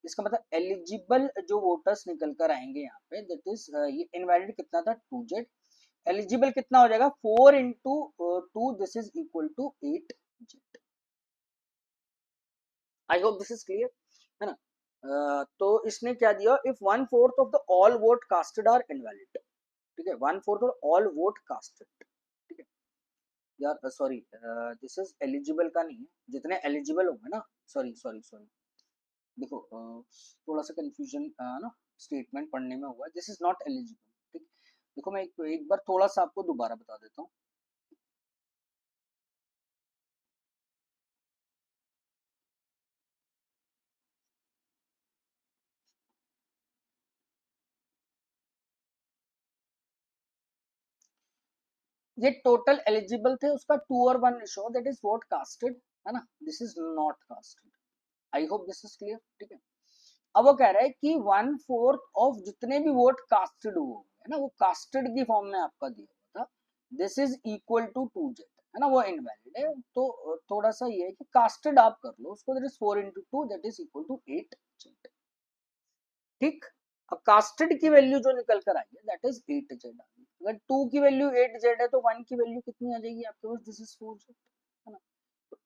इसका मतलब एलिजिबल जो वोटर्स निकल कर आएंगे यहाँ पे, दैट इज ये इनवैलिड कितना था, 2z, एलिजिबल कितना हो जाएगा, 4 into 2, this is equal to 8z। I hope this is clear, है ना। तो इसने क्या दिया, if 1/4 of the all vote casted are invalid, ठीक है, 1/4 ऑफ ऑल वोट कास्टेड, ठीक है यार, सॉरी दिस इज एलिजिबल का नहीं है, जितने एलिजिबल होंगे ना, सॉरी सॉरी सॉरी, देखो थोड़ा सा कंफ्यूजन ना स्टेटमेंट पढ़ने में हुआ, दिस इज नॉट एलिजिबल, ठीक। देखो मैं एक बार थोड़ा सा आपको दोबारा बता देता हूँ। ये टोटल एलिजिबल थे, उसका 2 और 1 ratio, that is vote casted, है ना, this is not casted. I hope this is clear, ठीक है। अब वो कह रहा है कि 1/4 ऑफ जितने भी वोट कास्टेड हुए है ना, वो कास्टेड की फॉर्म में आपका दिया हुआ था, this is equal to 2z, है ना, वो इनवैलिड है, तो थोड़ा सा ये है कि कास्टेड आप कर लो उसको, that is 4 into 2, that is equal to 8z, ठीक। अब कास्टेड की वैल्यू जो निकल कर आई है दैट इज 8z, अगर 2 की वैल्यू 8z है तो 1 की वैल्यू कितनी आ जाएगी आपके पास, दिस इज 4z, है ना।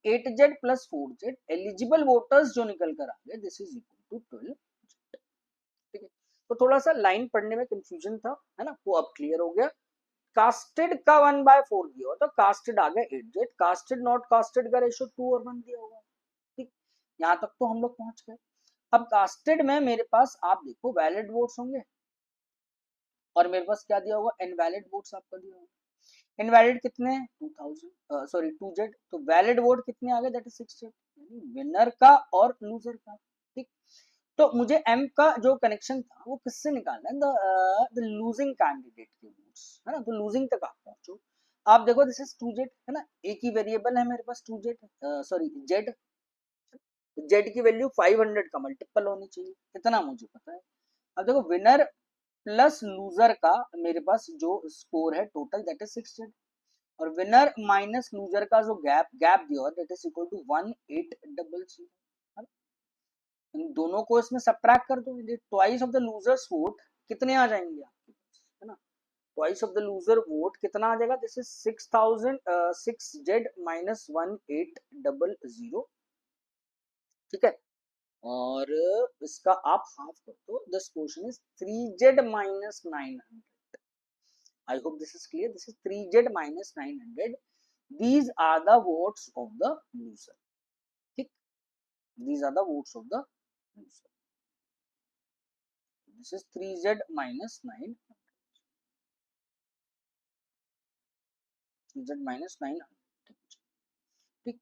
8z plus 4z, eligible voters जो निकल कर आ गए, दिस इज इक्वल टू 12, ठीक है। तो थोड़ा सा लाइन पढ़ने में कंफ्यूजन था, है ना, वो अब क्लियर हो गया। कास्टेड का 1/4 दिया तो कास्टेड आ गया 8z, कास्टेड नॉट कास्टेड का रेशो 2 और 1 दिया होगा, ठीक। यहाँ तक तो हम लोग पहुंच गए। अब कास्टेड में मेरे पास आप देखो वैलिड वोट्स होंगे, और मेरे पास क्या दिया होगा, इनवैलिड वोट्स आपका दिया होगा। इनवैलिड कितने हैं, 2000, सॉरी 2z, तो वैलिड वोट कितने आ गए, दैट इज 6z, यानी विनर का और लूजर का, ठीक। तो मुझे M का जो कनेक्शन था वो किससे निकालना है, द लूजिंग कैंडिडेट के वोट्स, है ना, तो लूजिंग तक आप पहुंचो। आप देखो दिस इज 2z है ना, एक ही वेरिएबल है मेरे पास 2z, सॉरी जेड, जेड की वैल्यू 500 का मल्टीपल होनी चाहिए, इतना मुझे पता है। अब देखो विनर प्लस लूजर का मेरे पास जो स्कोर है टोटल दैट इज 6z, और विनर माइनस लूजर का जो गैप गैप दिया हुआ दैट इज इक्वल टू 1800। इन दोनों को इसमें सब्ट्रैक्ट कर दो, twice of the losers vote कितने आ जाएंगे आपके पास, है ना, twice of the loser vote कितना आ जाएगा, दिस इज 6000 6z माइनस 1800, ठीक है, और इसका आप हाफ कर दो, this portion is 3z minus 900। I hope this is clear, this is 3z minus 900, these are the votes of the loser, ठीक, these are the votes of the loser, this is 3z minus 9, 3z minus 900, ठीक।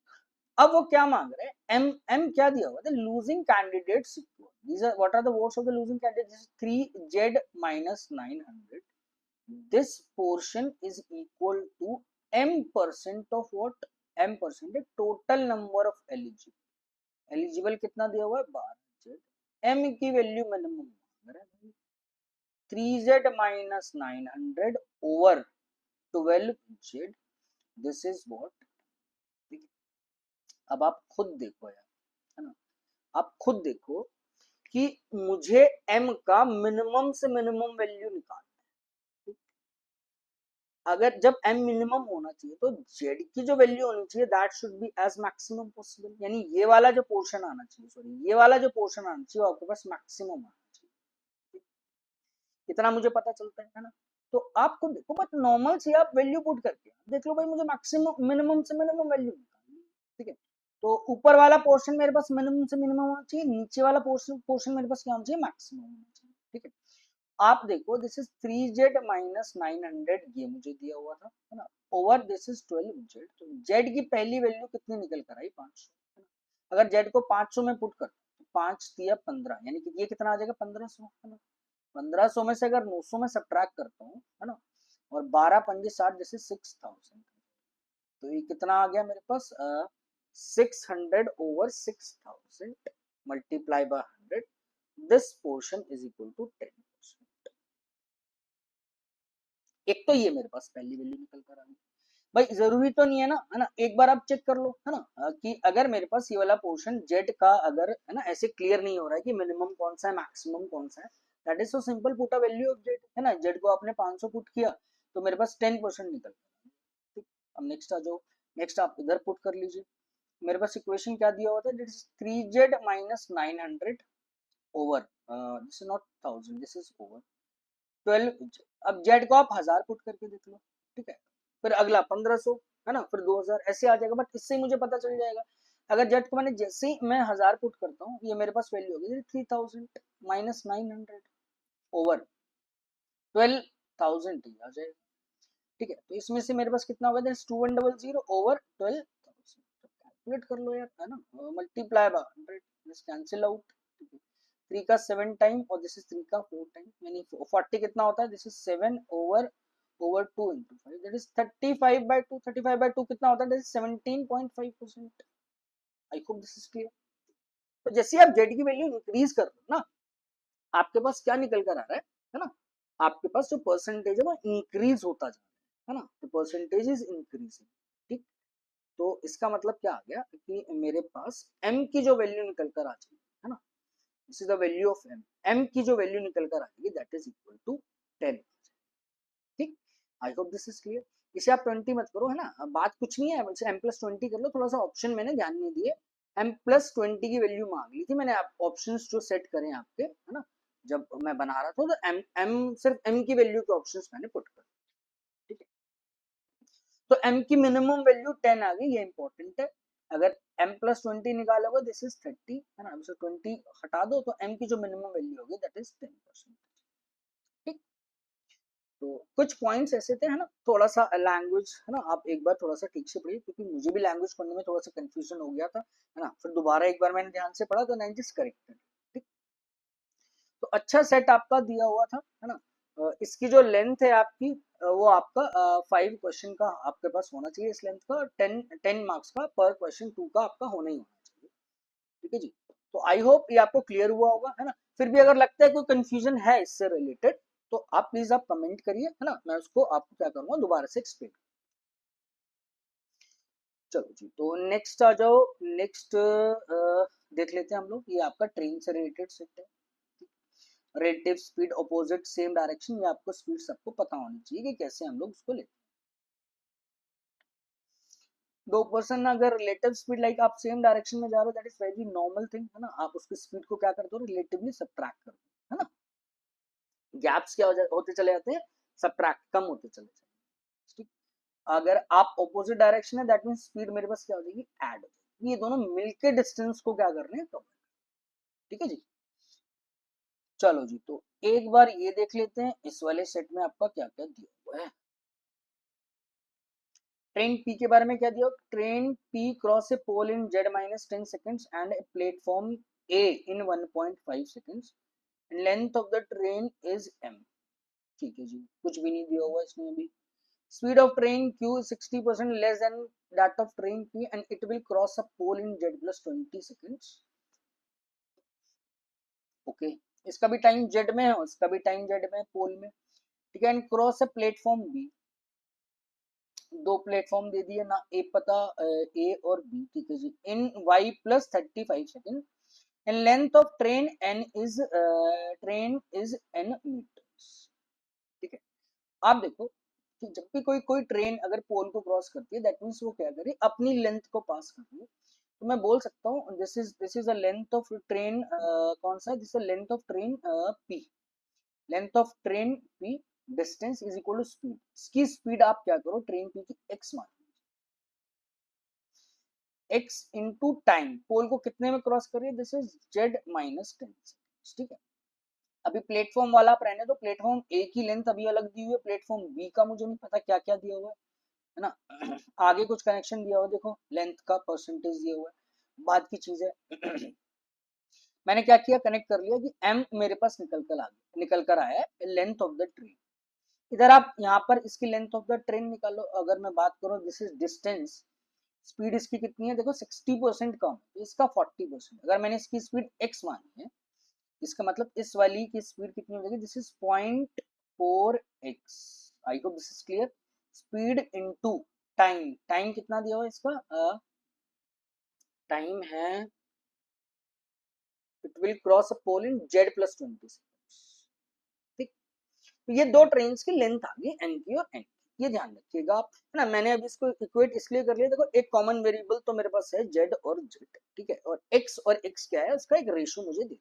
अब वो क्या मांग रहे हैं, एम एम क्या दिया हुआ है, losing candidate secure, these are what are the votes of the losing candidate, this is 3z minus 900, this portion is equal to m% of what, m% total number of eligible, eligible कितना दिया हुआ है 12z, m की वैल्यू मिनिमम मांग रहा है 3z minus 900 over 12z, this is what, अब आप खुद देखो यार, है ना, आप खुद देखो कि मुझे m का मिनिमम से मिनिमम वैल्यू निकालना है, अगर जब m मिनिमम होना चाहिए तो z की जो वैल्यू होनी चाहिए that should be as maximum possible, यानी ये वाला जो पोर्शन आना चाहिए, सॉरी ये वाला जो पोर्शन आना चाहिए आपके पास मैक्सिमम आना चाहिए, इतना मुझे पता चलता है ना। तो आपको देखो बट नॉर्मल से आप वैल्यू पुट करके देख लो भाई मुझे मैक्सिमम मिनिमम से मिनिमम वैल्यू निकालनी है, ठीक है, तो ऊपर वाला पोर्शन मेरे पास मिनिमम से मिनिमम होना चाहिए, नीचे वाला पोर्शन पोर्शन मेरे पास क्या होना चाहिए, मैक्सिमम होना चाहिए, ठीक है। आप देखो दिस इज 3z माइनस 900, ये मुझे दिया हुआ था, है ना, ओवर दिस इज 12z, तो z की पहली वैल्यू कितनी निकल कर आई 500, है ना, अगर z को 500 में पुट कर तो 5 दिया 15, यानी कि ये कितना आ जाएगा 1500, है ना, 1500 में से अगर 900 में सब्ट्रैक्ट करता हूँ, है ना, और 12 पंजे 60 जैसे 6000, तो ये कितना आ गया मेरे पास 600 over 6000 multiply by 100, this portion is equal to 10%। एक तो ये मेरे पास पहली वैल्यू निकल कर आ गई, भाई जरूरी तो नहीं है ना, एक बार आप चेक कर लो, है ना, कि अगर मेरे पास ये वाला पोर्शन जेड का अगर है ना ऐसे क्लियर नहीं हो रहा है कि मिनिमम कौन सा है मैक्सिमम कौन सा है, that is so simple, put a value of Z, है ना, जेड को आपने 500 पुट किया तो मेरे पास 10% निकल गया, ठीक। अब नेक्स्ट आ जाओ, नेक्स्ट आप इधर पुट कर लीजिए, मेरे पास इक्वेशन क्या दिया हुआ था, this is 3z minus 900 over this is not 1000, this is over 12, अब जेड को आप 1000 पुट करके देख लो, ठीक है, फिर अगला 1500, है ना, फिर 2000 ऐसे आ जाएगा, बट इससे ही मुझे पता चल जाएगा, अगर जेड को मैंने जैसे ही मैं 1000 पुट करता हूँ ये मेरे पास वैल्यू होगी 3000 माइनस 900 ओवर 12000 आ जाएगा, ठीक है, तो इसमें से मेरे पास कितना होगा, 2100 ओवर 12000, कैलकुलेट कर लो यार, है ना, multiply by 100, this cancel out, 3 का 7 टाइम और दिस इज 3 का 4 टाइम, यानी 40 कितना होता है, this is 7 over 2 into 5, that is 35 by 2, 35 by 2 कितना होता है, that is 17.5%। I hope this is clear. तो जैसे आप जेड की वैल्यू इंक्रीज कर रहे हो ना, आपके पास क्या निकल कर आ रहा है ना, आपके पास जो परसेंटेज है वो इंक्रीज होता जा रहा है ना, तो परसेंटेज इज इंक्रीजिंग, ठीक। तो इसका मतलब क्या आ गया कि मेरे पास m की जो वैल्यू निकल कर आ जाएगी, है ना, this is the value of m, m की जो वैल्यू निकल कर आएगी दैट इज इक्वल टू 10, ठीक। आई होप दिस इज क्लियर। इसे आप 20 मत करो, है ना, बात कुछ नहीं है, इसे m+20 कर लो, थोड़ा सा ऑप्शन मैंने ध्यान नहीं दिए, m+20 की वैल्यू मांग ली थी मैंने, आप ऑप्शंस जो सेट करें आपके, है ना, जब मैं बना रहा था तो m सिर्फ m की वैल्यू के ऑप्शंस मैंने पुट कर, ठीक है, तो m की मिनिमम वैल्यू 10 आ गई, ये इंपॉर्टेंट है, अगर m+20 निकालोगे दिस इज 30, है ना, 20 हटा दो तो m की जो मिनिमम वैल्यू होगी दैट इज 10%, ठीक। तो कुछ पॉइंट्स ऐसे थे, है ना, थोड़ा सा लैंग्वेज, है ना, आप एक बार थोड़ा सा ठीक से पढ़िए, क्योंकि मुझे भी लैंग्वेज पढ़ने में थोड़ा सा कंफ्यूजन हो गया था, है ना, फिर दोबारा एक बार मैंने ध्यान से पढ़ा तो 90 करेक्टेड, ठीक। तो अच्छा सेट आपका दिया हुआ था, है ना, इसकी जो लेंथ है आपकी वो आपका 5 क्वेश्चन का आपके पास होना चाहिए इस लेंथ का, 10 मार्क्स का पर क्वेश्चन 2 का आपका होना ही होना चाहिए। ठीक है जी। तो आई होप ये आपको क्लियर हुआ होगा, है ना। फिर भी अगर लगता है कोई कंफ्यूजन है इससे रिलेटेड तो आप प्लीज आप कमेंट करिए, है ना, मैं उसको आपको क्या करूंगा दोबारा से एक्सप्लेन। चलो जी, तो नेक्स्ट आ जाओ। नेक्स्ट देख लेते हैं हम लोग, ये आपका ट्रेन से रिलेटेड सेट है। Relative speed opposite same direction, ये आपको स्पीड सबको पता होनी चाहिए कि कैसे हम लोग उसको लेते हैं। दो पर्सन अगर रिलेटिव स्पीड लाइक आप सेम डायरेक्शन में जा रहे हो, that is very normal thing, है ना। आप उसकी स्पीड को क्या करते हो, रिलेटिवली सब्ट्रैक्ट करते हो, है ना। गैप्स क्या होते चले जाते हैं, सब्ट्रैक्ट कम होते चले जाते हैं। ठीक। अगर आप ऑपोजिट डायरेक्शन है दैट मीन स्पीड मेरे पास क्या हो जाएगी, ऐड हो जाएगी। ये दोनों मिलके डिस्टेंस को क्या कर रहे हैं, कम। ठीक है जी। चलो जी, तो एक बार ये देख लेते हैं इस वाले सेट में आपका क्या क्या दिया हुआ है। ट्रेन पी के बारे में क्या दिया, train P cross a pole in Z minus 10 seconds and a platform A in 1.5 seconds, length of the train is M. ठीक है जी, कुछ भी नहीं दिया हुआ इसमें अभी। Speed of train Q 60% less than that of train P and it will cross a pole in Z plus 20 seconds. Okay, इसका भी टाइम जेड में है और इसका भी टाइम जेड में है पोल में। ठीक है, and cross a platform B, दो प्लेटफॉर्म दे दिए ना, ए पता ए और बी। ठीक है जी, in Y plus 35 second and length of train is N meters. ठीक है, आप देखो कि जब भी कोई कोई ट्रेन अगर पोल को क्रॉस करती है दैट मीन्स वो क्या करे, अपनी लेंथ को पास कर रही है। तो मैं बोल सकता हूँ this is a length of train, कौन सा, this is length of train P, length of train P, distance is equal to speed. इसकी स्पीड आप क्या करो, ट्रेन पी की एक्स मान, एक्स इंटू टाइम, पोल को कितने में क्रॉस करिए, दिस इज जेड माइनस 10। ठीक है, अभी प्लेटफॉर्म वाला आप रहने दो, प्लेटफॉर्म ए की लेंथ अभी अलग दी हुई है, प्लेटफॉर्म बी का मुझे नहीं पता क्या क्या दिया हुआ है ना। आगे कुछ कनेक्शन दिया हुआ, देखो लेंथ का परसेंटेज दिया हुआ है, बाद की चीज है। मैंने क्या किया, कनेक्ट कर लिया कि एम मेरे पास निकल कर आया है लेंथ ऑफ द ट्रेन। इधर आप यहाँ पर इसकी लेंथ ऑफ द ट्रेन निकालो, अगर मैं बात करूँ दिस इज डिस्टेंस, स्पीड इसकी कितनी है, देखो 60% कम है, इसका 40%। अगर मैंने इसकी स्पीड x मानी है, इसका मतलब इस वाली की स्पीड कितनी हो जाएगी, this is 0.4x। I hope this is clear. Speed into time, time कितना दिया हुआ इसका, टाइम है, it will cross a pole in z plus 20 seconds. ठीक, तो ये दो ट्रेन की लेंथ आ गई एन की और एन की, ये ध्यान रखिएगा आप, है ना। मैंने अभी इसको इक्वेट इसलिए कर लिया, देखो एक कॉमन वेरिएबल तो मेरे पास है जेड और जेड, ठीक है, और एक्स क्या है, उसका एक रेशियो मुझे दे।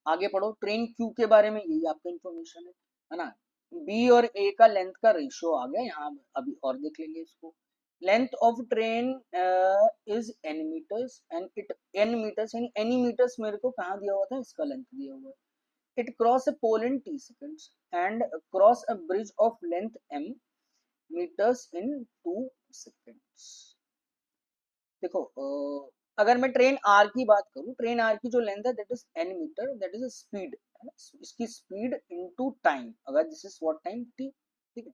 आगे पढ़ो, ट्रेन क्यू के बारे में यही आपका इंफॉर्मेशन है ना। बी और ए का लेंथ का रेशियो आ गया यहाँ, अभी और देख लेंगे इसको। Length of train is N meters and it N meters, यानी एनी मीटर्स मेरे को कहाँ दिया हुआ था, इसका लेंथ दिया हुआ है। It cross a pole in t seconds and cross a bridge of length m meters in 2 seconds। देखो अगर मैं ट्रेन आर की बात करूं, ट्रेन आर की जो लेंथ है that is N meter, that is speed, इसकी स्पीड इनटू टाइम, अगर this is what time T. ठीक है,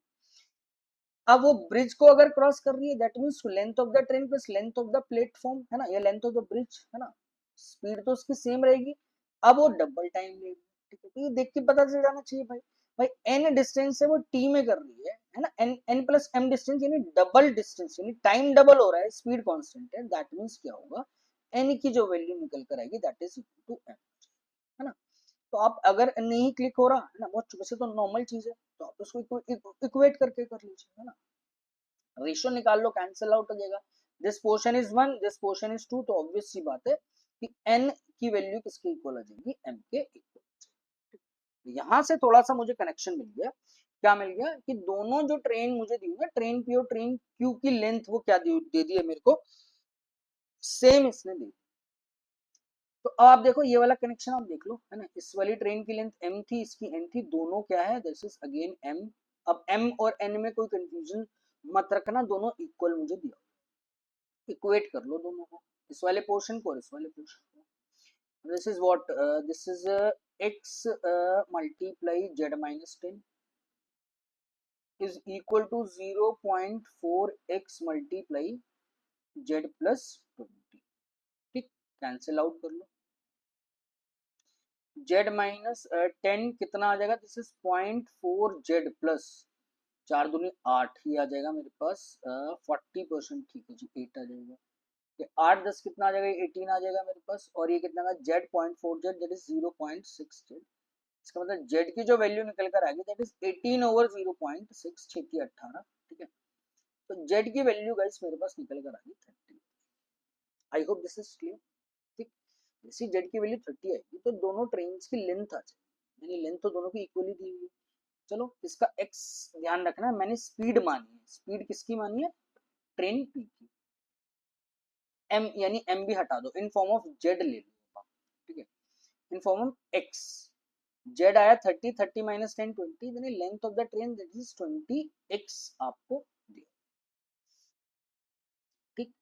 अब वो ब्रिज को अगर क्रॉस कर रही है that means length of the train plus length of the platform, है ना, या लेंथ ऑफ द ब्रिज, है ना। स्पीड तो उसकी सेम रहेगी, अब वो डबल टाइम लेगी। ठीक है, तो ये देख के पता चल जाना चाहिए भाई, भाई एन डिस्टेंस है वो टी में कर रही है ना, N N plus M distance यानी डबल डिस्टेंस, यानी टाइम डबल हो रहा है, स्पीड कांस्टेंट है, दैट मीन्स क्या होगा, एन की जो वैल्यू निकल कर आएगी that is equal to M, है ना। तो आप अगर नहीं क्लिक हो रहा है ना, बहुत वैसे तो नॉर्मल चीज है, तो आप उसको इक्वेट करके कर लीजिए, है ना। रेशियो निकाल लो, कैंसिल आउट हो जाएगा, this portion is 1, this portion is 2, तो ऑब्वियस सी बात है कि n की वैल्यू किसके इक्वल आ जाएगी, m के इक्वल। यहां से थोड़ा सा मुझे कनेक्शन मिल गया, क्या मिल गया कि दोनों जो ट्रेन मुझे दी है, ट्रेन पी और ट्रेन क्यू की लेंथ वो क्या दे दी है मेरे को, सेम इसने दी। तो अब आप देखो ये वाला कनेक्शन आप देख लो, है ना, इस वाली ट्रेन की लेंथ m थी, इसकी n थी, दोनों क्या है, दिस इज अगेन m। अब m और n में कोई कंफ्यूजन मत रखना, दोनों इक्वल मुझे दिया, इक्वेट कर लो दोनों को, इस वाले पोर्शन को और इस वाले पोर्शन को। This is what this is x multiply z minus 10 is equal to 0.4x multiply z plus 20. ठीक, कैंसिल आउट कर लो। z माइनस 10 कितना आ जाएगा, दिस इज 0.4z प्लस 4 दूनी 8 ही आ जाएगा मेरे पास 40%। ठीक है जी, 8 आ जाएगा। 8 10 कितना आ जाएगा, 18 आ जाएगा मेरे पास। और ये कितना का z 0.4z that is 0.6z। इसका मतलब z की जो वैल्यू निकल कर आ गई दैट इज 18 ओवर 0.6 6 18। ठीक है, तो z की वैल्यू गाइस मेरे पास निकल कर आ गई 30। आई होप दिस इज क्लियर। ठीक, जैसे z की वैल्यू 30 आएगी तो दोनों ट्रेन्स की लेंथ आ जाएगी, यानी लेंथ तो दोनों की इक्वली दी हुई है। चलो इसका x ध्यान रखना, मैंने स्पीड मानी है। स्पीड किसकी मानी है, ट्रेन p की। m यानी m भी हटा दो, इन फॉर्म ऑफ z ले लो। ठीक है, in form of x z आया 30, 30 माइनस 10 20, यानी length of the train that is 20x आपको दिया। ठीक,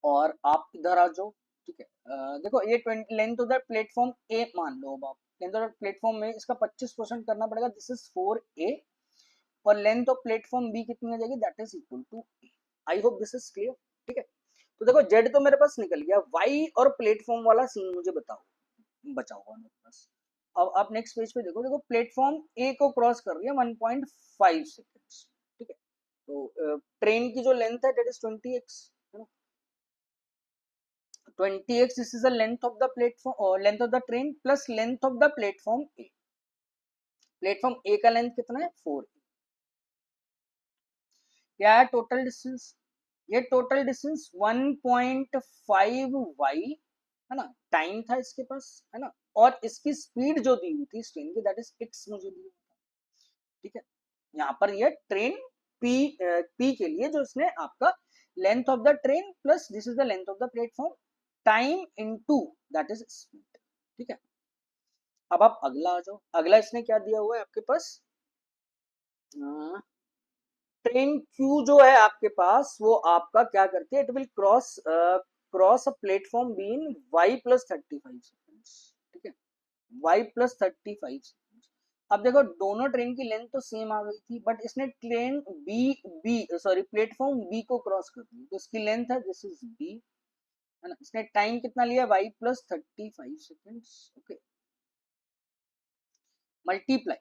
और आप इधर आ जाओ। ठीक है, देखो ये 20 लेंथ ऑफ द प्लेटफॉर्म ए मान लो। अब आप लेंथ ऑफ द प्लेटफॉर्म में इसका 25% करना पड़ेगा, दिस इज 4a। और लेंथ ऑफ प्लेटफॉर्म बी कितनी आ जाएगी, that is equal to A. I hope this is clear. ठीक है, तो देखो जेड तो मेरे पास निकल गया, वाई और प्लेटफॉर्म वाला सीन मुझे बताओ, बचा हुआ मेरे पास। अब आप नेक्स्ट पेज पे देखो, देखो प्लेटफॉर्म ए को क्रॉस कर रही है 1.5 सेकेंड्स। ठीक है, तो ट्रेन की जो लेंथ है दैट इज 20x, है ना। 20x this is the length of the platform, और length of the train plus length of the platform A. Platform A का लेंथ कितना है, 4। क्या है टोटल डिस्टेंस, ये टोटल डिस्टेंस 1.5y है ना, टाइम था इसके पास, है ना। और इसकी स्पीड जो दी हुई थी ट्रेन की दैट इज x मुझे दी। ठीक है, यहाँ पर ये ट्रेन p के लिए जो इसने आपका length of the train plus this is the length of the platform time into that is speed. ठीक है, अब आप अगला आ जाओ। अगला इसने क्या दिया हुआ है आपके पास, ट्रेन क्यू जो है आपके पास वो आपका क्या करती है, it will cross a platform B in Y plus 35 seconds. ठीक है, वाई प्लस 35 सेकेंड्स। अब देखो दोनों ट्रेन की लेंथ तो सेम आ गई थी, बट इसने train B B sorry platform B को क्रॉस कर दी, तो इसकी लेंथ है दिस इज बी, है ना। इसने टाइम कितना लिया, Y plus 35 seconds. Okay, multiply,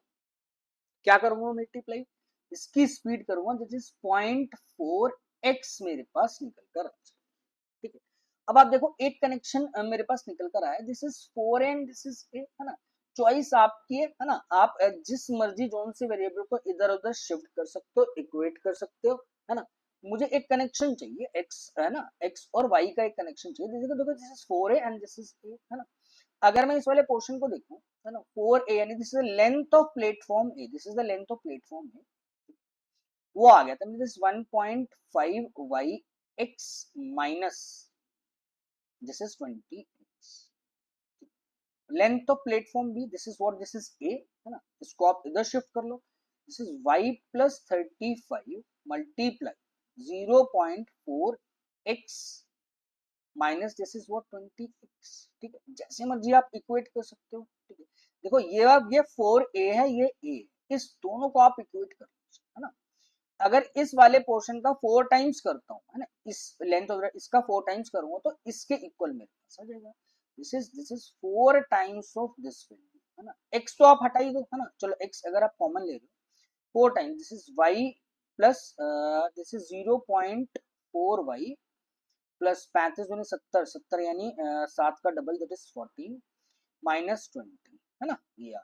क्या करूंगा मल्टीप्लाई, इसकी स्पीड करूंगा दिस इज 0.4x मेरे पास निकल कर आ जाए। ठीक है, अब आप देखो एक कनेक्शन मेरे पास निकल कर आया, this is 4 and this is A, है ना। चॉइस आपकी है ना। आप जिस मर्जी जोन से वेरिएबल को इधर उधर शिफ्ट कर सकते हो, इक्वेट कर सकते हो, है ना। मुझे एक कनेक्शन चाहिए x, है ना, x और y का एक कनेक्शन चाहिए। देखो देखो this is 4a and this is a, है ना। अगर मैं इस वाले पोर्शन को देखूं, है ना, 4a यानी this is the length of platform A, this is the length of platform A, वो आ गया था this 1.5y x minus this is 20x। Length of platform B this is what, this is A, है ना। इसको आप इधर शिफ्ट कर लो, this is y plus 35 multiply 0.4x minus this is what 20x। ठीक है, जैसे मर्जी आप इक्वेट कर सकते हो। ठीक है, देखो ये अब ये 4a है, ये a, इस दोनों को आप इक्वेट कर, है ना। अगर इस वाले पोर्शन का 4 टाइम्स करता हूँ, है ना, इस लेंथ ऑफ इसका 4 टाइम्स करूंगा तो इसके इक्वल मेरे पास आ जाएगा। This is 4 times of this value, है ना। x तो आप हटा ही दो, है ना। चलो x अगर आप कॉमन ले रहे हो, 4 times this is y plus this is 0.4y plus 35 दूनी 70, 70 यानी 7 का डबल दैट इज 14 माइनस 20, है ना। ये आ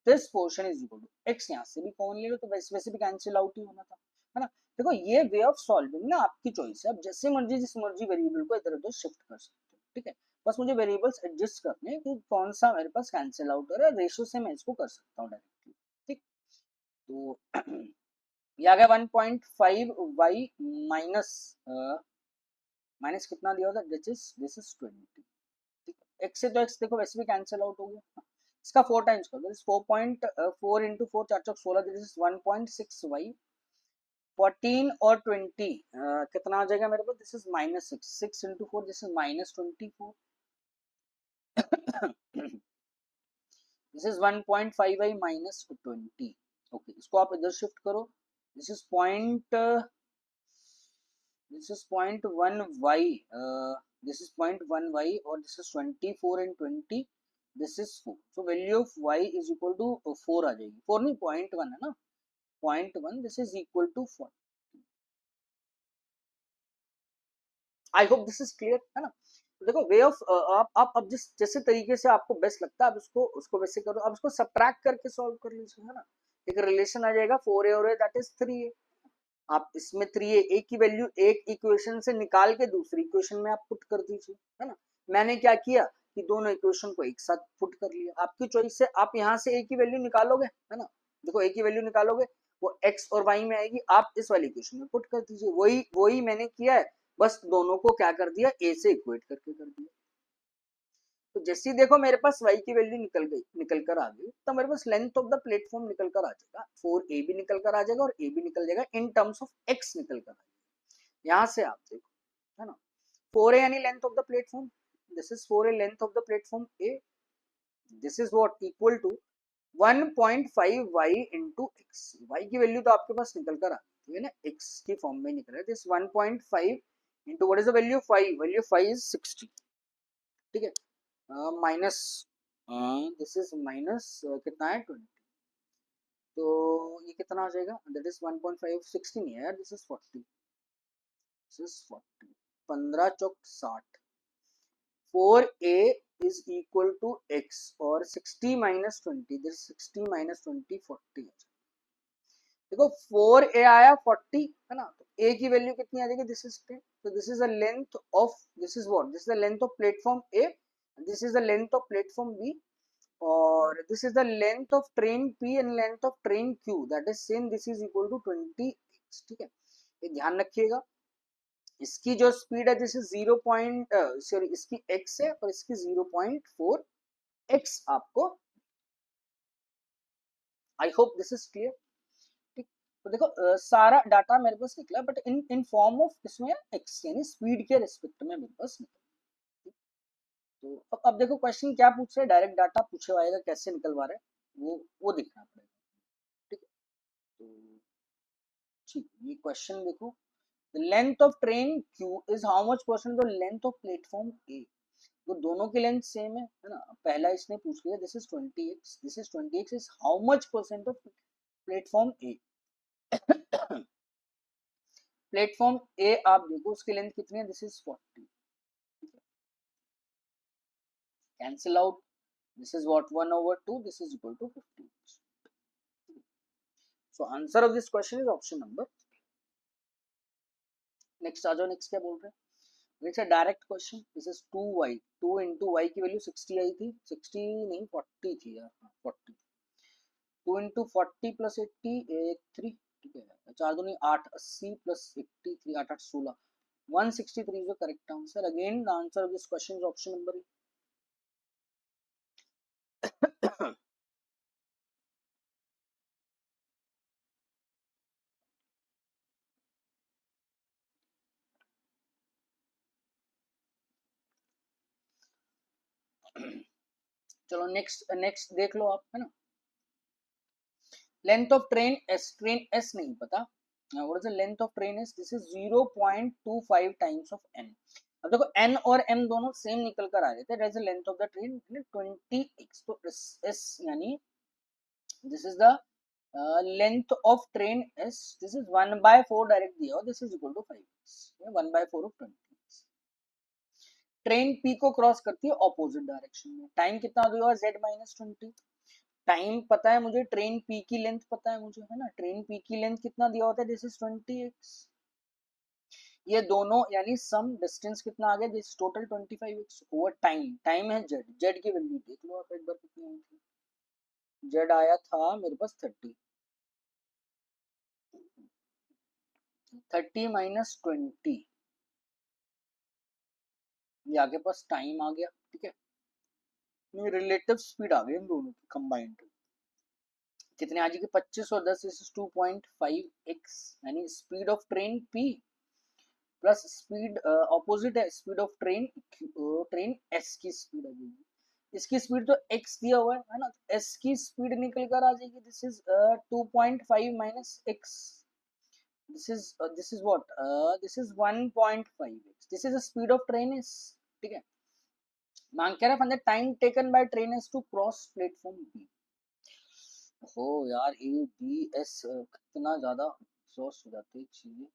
this portion is equal to x, यहाँ से भी कॉमन ले लो तो वैसे भी कैंसिल आउट ही होना था, है ना। देखो ये वे ऑफ सॉल्विंग ना आपकी चॉइस है, आप जैसे मर्जी जिस मर्जी वेरिएबल को इधर उधर शिफ्ट कर सकते हो। ठीक है, बस मुझे वेरिएबल्स एडजस्ट करने हैं कि कौन सा मेरे पास कैंसिल आउट हो रहा है, रेशियो से मैं इसको कर सकता हूँ डायरेक्टली। ठीक, तो ये आ गया 1.5y माइनस माइनस कितना दिया होता है, दिस इज 20। ठीक है, x से तो x देखो वैसे भी कैंसिल आउट हो गया, इसका 4 टाइम्स कर दो, 4.4 into 4 4 Chowk 16, this is 1.6y 14 और 20 कितना आ जाएगा मेरे पास, this is minus 6, 6 into 4 this is minus 24। This is 1.5y minus 20। Okay, इसको आप इधर शिफ्ट करो। This is point, this is 0.1y, this is 0.1y, or this is 24 and 20, this is 4, so value of y is equal to 4 आ जाएगी, 4 नहीं 0.1 है ना, 0.1, this is equal to 4। I hope this is clear है ना। तो देखो वे ऑफ, आप अब जिस जैसे तरीके से आपको बेस्ट लगता है आप उसको उसको वैसे करो। अब उसको सब्ट्रैक्ट करके सॉल्व कर लीजिए, है ना। एक रिलेशन आ जाएगा 4a और a दैट इज 3a। आप इसमें 3a a की वैल्यू एक इक्वेशन से निकाल के दूसरी इक्वेशन में आप पुट कर दीजिए, है ना। मैंने क्या किया कि दोनों इक्वेशन को एक साथ पुट कर लिया। आपकी चॉइस से आप यहाँ से a की वैल्यू निकालोगे, है ना। देखो a की वैल्यू निकालोगे वो x और y में आएगी, आप इस वाली इक्वेशन में पुट कर दीजिए। वही वही मैंने किया है, बस दोनों को क्या कर दिया, a से इक्वेट करके कर दिया। तो जैसे ही देखो मेरे पास y की वैल्यू निकल कर आ गई, तो मेरे पास लेंथ ऑफ द प्लेटफॉर्म निकल कर आ जाएगा, 4a भी निकल कर आ जाएगा और a भी निकल जाएगा, इन टर्म्स ऑफ x निकल कर आ जाएगा। यहाँ से आप देखो, है ना, 4a यानी length of the platform, this is 4a length of the platform a, this is what equal to 1.5y into x। y की वैल्यू तो आपके पास निकल कर आ गई है ना, x की फॉर्म में निकल रहा है। This 1.5 into what is the value 5, value 5 is 60, ठीक है। माइनस, दिस इज माइनस कितना है 20, तो ये कितना आ जाएगा, दैट इज 1.5, 60 नहीं है यार, दिस इज 40, दिस इज 40, 15 चौक 60, 4a is equal to x और 60 माइनस 20, दिस 60 माइनस 20 40 है। देखो 4a आया 40, है ना, तो a की वैल्यू कितनी आ जाएगी, दिस इज 10, तो this is the length of, this is what, this is the length of platform a, this is the length of platform b, और this is the length of train p and length of train q, that is same, this is equal to 20x, ठीक है। ये ध्यान रखिएगा, इसकी जो स्पीड है दिस इज 0 पॉइंट, सॉरी इसकी x है और इसकी 0.4 x आपको, आई होप दिस इज क्लियर, ठीक। तो देखो सारा डाटा मेरे पास निकला, but in in form of इसमें x यानी स्पीड के रिस्पेक्ट में मेरे पास निकला। तो अब देखो क्वेश्चन क्या पूछ रहे हैं, डायरेक्ट डाटा पूछे आएगा, कैसे निकलवा रहे हैं वो देखना पड़ेगा, ठीक है। तो ठीक, ये क्वेश्चन देखो, the length of train q is how much percent the length of platform a, तो दोनों की लेंथ सेम है ना। पहला इसने पूछ लिया, this is 20x, this is 20x is how much percent of platform A. Platform A आप देखो उसकी लेंथ कितनी है, this is 40, cancel out, this is what 1/2, this is equal to 50। So answer of this question is option number. Next आ जाओ, नेक्स्ट क्या बोल रहे हैं, नेक्स्ट है direct question, this is 2y, 2 into Y की वैल्यू 60 आई थी, 60 नहीं 40 थी यार, 40, 2 इंटू 40 प्लस 80 3, ठीक है, 4 दूनी 8, 80 plus 83, 8 8 16, 163 is the correct answer. Again, the answer of this question is option number E. चलो नेक्स्ट नेक्स्ट देख लो आप, है ना। लेंथ ऑफ ट्रेन एस नहीं पता, what is the length of train S, this is 0.25 times of N. अब देखो n और m दोनों सेम निकल कर आ रहे थे, that is the length of the train 20x, तो s यानी this is the length of train s, this is 1/4 direct दिया हो, this is equal to 5x, 1/4 of 20। Train p को क्रॉस करती है ऑपोजिट डायरेक्शन में, टाइम कितना दिया हुआ z माइनस 20, टाइम पता है मुझे, ट्रेन p की लेंथ पता है मुझे, है ना, ट्रेन p की लेंथ कितना दिया होता है, दिस इज 20x, ये दोनों यानी सम डिस्टेंस कितना आ गया, this total 25x over time, time है z, z की वैल्यू देख लो आप एक बार कितनी आई थी, z आया था मेरे पास 30, 30 माइनस 20, ये आगे पास टाइम आ गया, ठीक है। ये रिलेटिव स्पीड आ गई इन दोनों की कंबाइंड, कितने आ जाएगी 25 और 10 इज 2.5x, यानी speed of train p plus speed opposite है, speed of train train s की स्पीड आ जाएगी, इसकी स्पीड तो x दिया हुआ है ना, s की स्पीड निकल कर आ जाएगी, this is 2.5 minus x, this is what this is 1.5x, this is the speed of train is, ठीक है। मांग कह रहा है time taken by train is to cross platform B. हो यार, ए बी एस कितना ज्यादा सोर्स हो जाते हैं चीजें।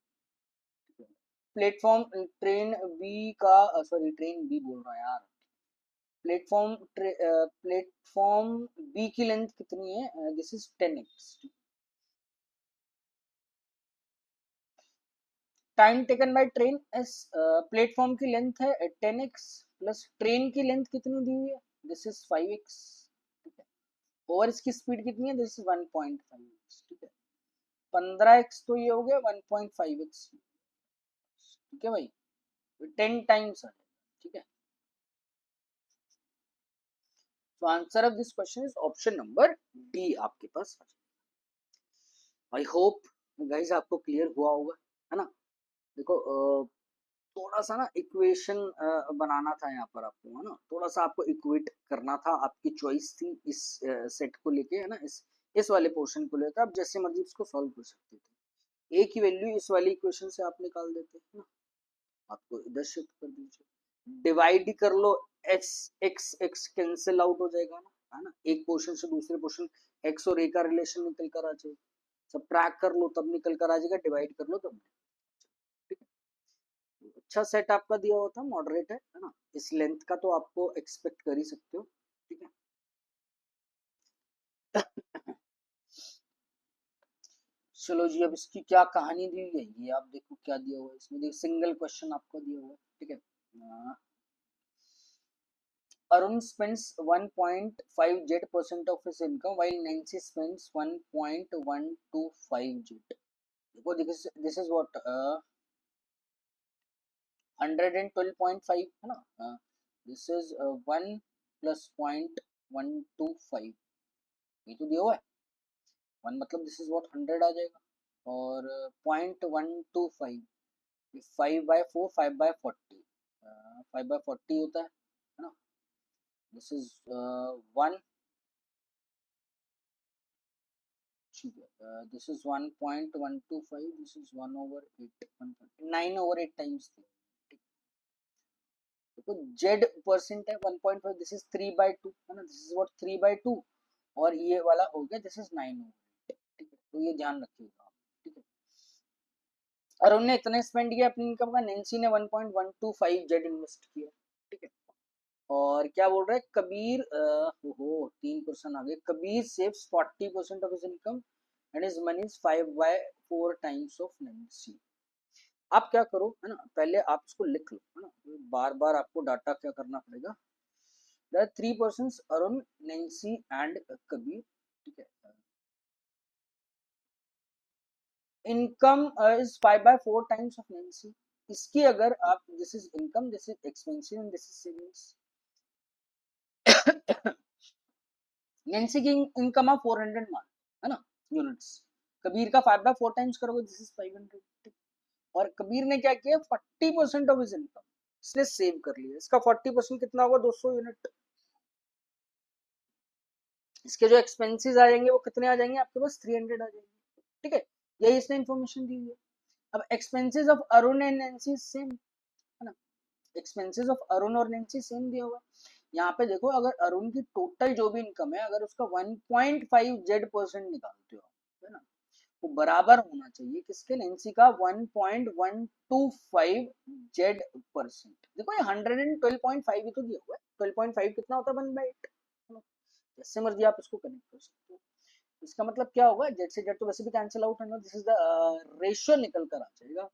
प्लेटफॉर्म ट्रेन बी का, सॉरी ट्रेन बी बोल रहा है यार, प्लेटफॉर्म बी की लेंथ कितनी है, this is 10x। Time taken by train S, platform की लेंथ है 10x प्लस ट्रेन की लेंथ कितनी दी हुई है, दिस इज 5x, ठीक है। और इसकी स्पीड कितनी है, दिस इज 1.5x, ठीक है। 15x तो ये हो गया 1.5x, ठीक है भाई, 10 टाइम्स है, ठीक है। तो answer of this question is option number D आपके पास। आई होप गाइस आपको क्लियर हुआ होगा, है ना। देखो थोड़ा सा ना इक्वेशन बनाना था यहाँ पर आपको, है ना, थोड़ा सा आपको इक्वेट करना था, आपकी चॉइस थी इस सेट को लेके, है ना, इस वाले पोर्शन को लेकर आप जैसे मर्जी इसको सॉल्व कर सकते थे। ए की वैल्यू इस वाली इक्वेशन से आप निकाल देते हैं ना, आपको इधर शिफ्ट कर दीजिए, डिवाइड कर लो, X X X cancel out हो जाएगा ना, है ना, एक पोर्शन से दूसरे पोर्शन एक्स और ए का रिलेशन निकल कर आ जाएगा, सब ट्रैक कर लो तब निकल कर आ जाएगा, डिवाइड कर लो तब, ठीक है। अच्छा सेट आपका दिया हुआ था, मॉडरेट है ना, इस लेंथ का तो आपको एक्सपेक्ट कर ही सकते हो, ठीक है। चलो जी, अब इसकी क्या कहानी दी हुई है ये आप देखो, क्या दिया हुआ है इसमें, देखो सिंगल क्वेश्चन आपको दिया हुआ है, ठीक है। Arun spends 1.5 jet% of his income while Nancy spends 1.125 jet. देखो this is what 112.5 है ना, this is 1 plus 0.125, ये तो दिया हुआ है 1, मतलब दिस इज व्हाट 100 आ जाएगा, और 0.125 5/4 5/40, 5/40 होता है ना, दिस इज 1, ठीक है, this is 1.125, this is 1/8, 9/8 times, देखो जेड परसेंट है 1.5, दिस इज 3/2 है ना, दिस इज व्हाट 3/2, और ये वाला हो गया दिस इज 9/8, ठीक है, तो ये ध्यान रखिएगा आप, ठीक है। और उन्होंने इतने स्पेंड किया अपनी इनकम का, नेंसी ने 1.125 जेड इन्वेस्ट किया, ठीक है। और क्या बोल रहा है कबीर, हो 3% आगे, Kabir saves 40% of his income and his money is 5/4 times of Nancy. आप क्या करो, है ना, पहले आप इसको लिख लो, है ना, बार बार आपको डाटा क्या करना पड़ेगा। There are 3 persons, Arun, Nancy and Kabir, ठीक है। Income is 5/4 times of Nancy, इसकी अगर आप, this is income, this is expensive and this is savings. Nancy की इनकम आप 400 मान, है ना, यूनिट्स, कबीर का 5/4 टाइम्स करोगे, दिस इज 500, और कबीर ने क्या किया 40% ऑफ हिज इनकम इसने सेव कर लिया, इसका 40% कितना होगा 200 यूनिट। इसके जो एक्सपेंसेस आ जाएंगे वो कितने आ जाएंगे आपके पास, 300 आ जाएंगे, ठीक है। यही इसने इन्फॉर्मेशन दी है। अब expenses of Arun and Nancy same, है ना, एक्सपेंसेस ऑफ अरुण और नेंसी सेम दिया हुआ। यहाँ पे देखो, अगर अरुण की टोटल जो भी इनकम है, अगर उसका 1.5 जेड% निकालते हो, है ना, वो बराबर होना चाहिए किसके, नेंसी का 1.125 जेड%। देखो ये 112.5 ही तो दिया हुआ है, 12.5 कितना होता है 1/8, जैसे मर्जी आप इसको कनेक्ट कर सकते हो। इसका मतलब क्या होगा, जेड से जेड तो वैसे भी कैंसिल आउट है ना, दिस इज द रेशियो निकल कर आ जाएगा,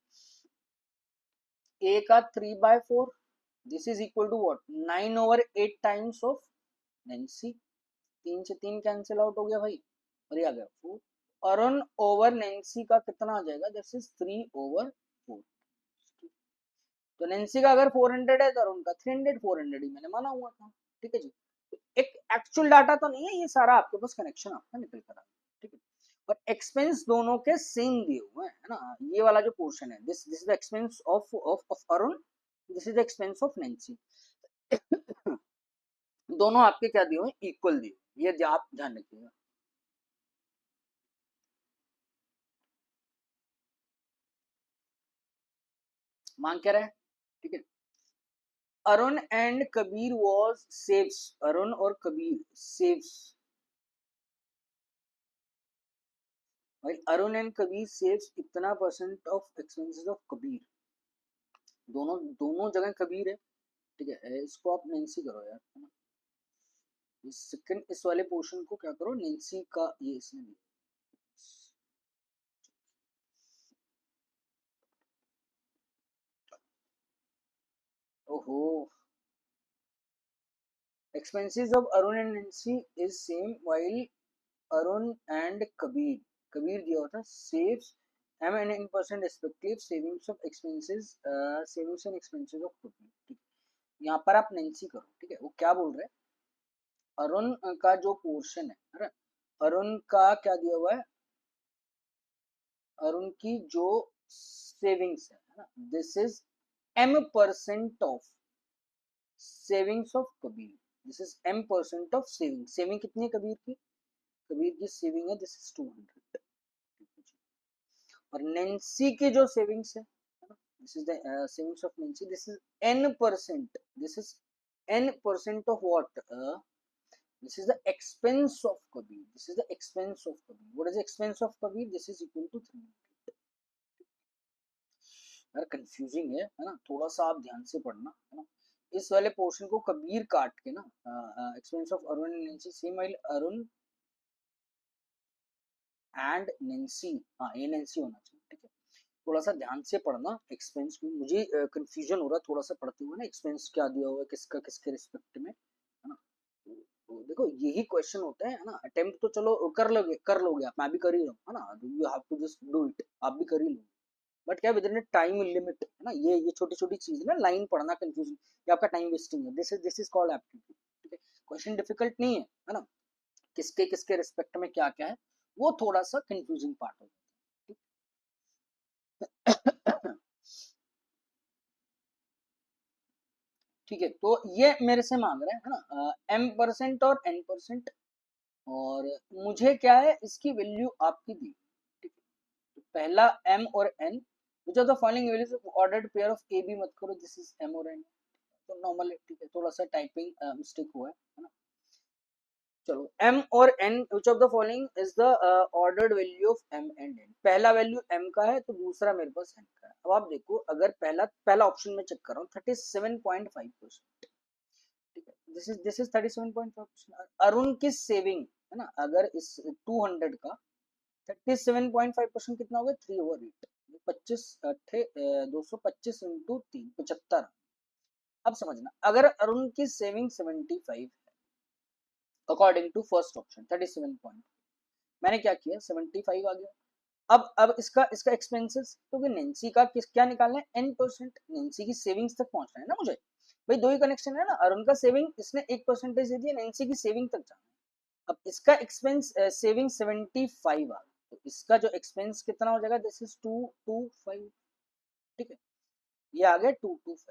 ए का 3/4, this is equal to what 9/8 times of Nancy, 3 से 3 कैंसिल आउट हो गया भाई, और ये आ गया 4, अरुण ओवर नेंसी का कितना आ जाएगा, दिस इज 3/4, तो नेंसी का अगर 400 है तो अरुण का 300, 400 ही मैंने माना हुआ था, ठीक है जी। एक एक्चुअल डाटा तो नहीं है ये सारा, आपके पास कनेक्शन आपका निकल कर आ, ठीक है। और एक्सपेंस दोनों के सेम दिए हुए हैं, है ना, ये वाला जो पोर्शन है, this is the expense of Arun, this is the expense of Nancy. दोनों आपके क्या दिए हुए, इक्वल दिए, ये आप ध्यान रखिएगा। मांग क्या रहा है, ठीक है। Arun and Kabir was saves, Arun और कबीर सेव्स, भाई अरुण एंड कबीर सेव्स इतना percent of expenses of Kabir, दोनों दोनों जगह कबीर है, ठीक है। इसको आप नेंसी करो यार, है ना। इस सेकंड इस वाले पोर्शन को क्या करो, नेंसी का ये इसने दिया। ओहो, expenses of Arun and Nancy is same while Arun and Kabir दिया होता saves m and n percent respective savings of expenses, savings and expenses of Kabir, ठीक है। यहाँ पर आप नैन्सी करो, ठीक है। वो क्या बोल रहे हैं, अरुण का जो पोर्शन है ना, अरुण का क्या दिया हुआ है, अरुण की जो सेविंग्स है ना, this is m% of savings of Kabir, this is m% of saving, saving कितनी है कबीर की, कबीर की सेविंग है दिस इज 200, और नैन्सी की जो सेविंग्स है, this is the savings of Nancy, this is n%, this is n% of what, this is the expense of Kabir, this is the expense of Kabir, what is the expense of Kabir, this is equal to 300। यार कंफ्यूजिंग है ना, थोड़ा सा आप ध्यान से पढ़ना, है ना। इस वाले पोर्शन को कबीर काट के ना, expense of Arun and Nancy same while Arun and Nancy, हाँ ये नैन्सी होना चाहिए, ठीक है। थोड़ा सा ध्यान से पढ़ना एक्सपेंस को, मुझे कंफ्यूजन हो रहा है थोड़ा सा पढ़ते हुए ना, एक्सपेंस क्या दिया हुआ है किसका किसके रिस्पेक्ट में, है ना। तो देखो यही क्वेश्चन होता है ना, अटेम्प्ट तो चलो कर लोगे आप, मैं भी कर ही रहा हूँ, है ना, you have to just do it, आप भी कर ही लो, बट क्या विद इन टाइम लिमिट, है ना, ये छोटी छोटी चीज ना, लाइन पढ़ना कंफ्यूजन, ये आपका टाइम वेस्टिंग है, दिस इज कॉल्ड एप्टीट्यूड, ठीक है। क्वेश्चन डिफिकल्ट नहीं है ना, किसके किसके रिस्पेक्ट में क्या क्या है, वो थोड़ा सा कंफ्यूजिंग पार्ट हो जाता है। ठीक है, तो ये मेरे से मांग रहे हैं, है ना, m% और n%, और मुझे क्या है इसकी वैल्यू आपकी दी, ठीक है। तो पहला m और n, which of the following values of ordered pair of A B मत करो, दिस इज m और n, तो नॉर्मल है, ठीक है, थोड़ा सा टाइपिंग मिस्टेक हुआ है ना। चलो m और n, which of the following is the ordered value of m and n, पहला वैल्यू m का है तो दूसरा मेरे पास n का है। अब आप देखो, अगर पहला पहला ऑप्शन में चेक कर रहा हूँ 37.5%, ठीक है, दिस इज 37.5%, अरुण की सेविंग, है ना, अगर इस 200 का 37.5% कितना हो गया, 3/8, 25 अट्ठे 225 इंटू 3, 75। अब समझना, अगर अरुण की saving 75 according to first option 37 point, मैंने क्या किया 75 आ गया। अब इसका इसका एक्सपेंसेस, क्योंकि नेंसी का क्या निकालना है, n%, नेंसी की सेविंग्स तक पहुंचना है ना मुझे, भाई दो ही कनेक्शन है ना, अरुण का सेविंग इसने 1% दे दिया, नेंसी की सेविंग तक जाना है। अब इसका एक्सपेंस सेविंग 75 आ गया, तो इसका जो एक्सपेंस कितना हो जाएगा, दिस इज 225, ठीक है, ये आ गया 225,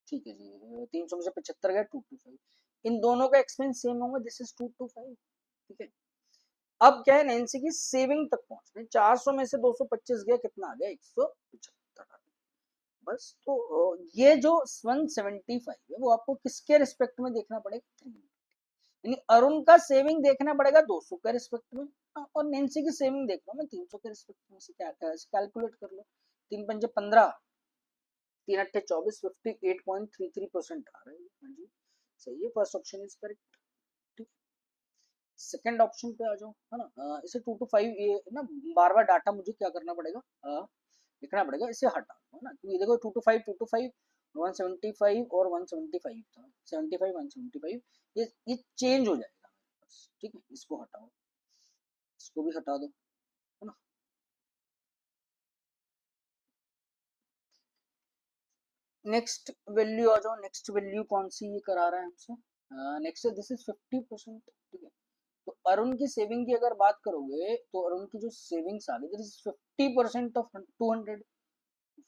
ठीक है जी, 300 में से 75 गया 225, इन दोनों का एक्सपेंस सेम होगा, दिस इज 225, ठीक है। अब क्या है, नैन्सी की सेविंग तक पहुंचना है, 400 में से 225 गया, कितना आ गया 175, बस। तो ये जो 175 है वो आपको किसके रिस्पेक्ट में देखना पड़ेगा, यानी अरुण का सेविंग देखना पड़ेगा 200 के रिस्पेक्ट में, और नैन्सी की सेविंग देख रहा हूँ मैं 300 के रिस्पेक्ट में, से क्या कैलकुलेट कर लो, 3×5 = 15, 3×8 = 24, 58.33% आ रहा है, हाँ जी सही है, फर्स्ट ऑप्शन इज करेक्ट, ठीक। सेकंड ऑप्शन पे आ जाओ, है ना, इसे 2 to 5, ये ना बार बार डाटा मुझे क्या करना पड़ेगा, लिखना पड़ेगा, इसे हटा दो, है ना, क्योंकि देखो 2 to 5 175 और 175 था, 75 175, ये चेंज हो जाएगा, ठीक है, इसको हटाओ, इसको भी हटा दो, है ना। नेक्स्ट वैल्यू आ जाओ, नेक्स्ट वैल्यू कौन सी ये करा रहा है हमसे, नेक्स्ट दिस इज 50%, ठीक है। तो अरुण की सेविंग की अगर बात करोगे, तो अरुण की जो सेविंग्स आ गई, this is 50% of 200,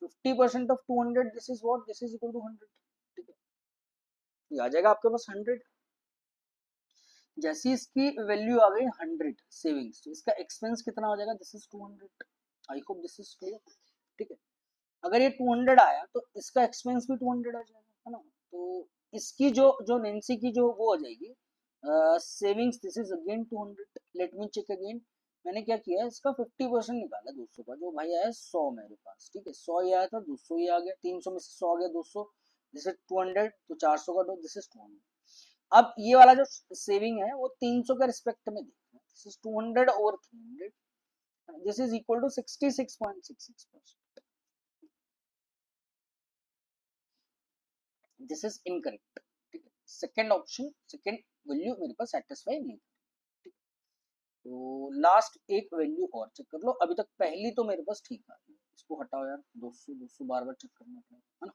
50% of 200, this is what, this is equal to 100, ठीक है। ये आ जाएगा आपके पास 100। जैसी इसकी वैल्यू आ गई 100 सेविंग्स, तो इसका एक्सपेंस कितना हो जाएगा, this is 200। I hope this is clear. ठीक है, अगर ये 200 आया तो इसका एक्सपेंस भी 200 आ जाएगा, है ना। तो इसकी जो जो नेंसी की जो वो आ जाएगी savings, this is again 200। Let me check again. मैंने क्या किया, इसका 50% निकाला 200 का, जो भाई आया 100 मेरे पास। ठीक है, 100 ये आया था, 200 ये आ गया, 300 में से 100 आ गया, 200, दिस इज 200, तो 400 का दो, दिस इज 200। अब ये वाला जो सेविंग है वो 300 के रिस्पेक्ट में देखना है, this is 200 over 300, this is equal to 66.66%। This is incorrect. ठीक है, सेकंड ऑप्शन, सेकंड वैल्यू मेरे पास सेटिस्फाई नहीं। ठीक है, तो लास्ट एक वैल्यू और चेक कर लो। अभी तक पहली तो मेरे पास ठीक है, इसको हटाओ यार, 200 200 बार बार चेक करना पड़ेगा, है ना।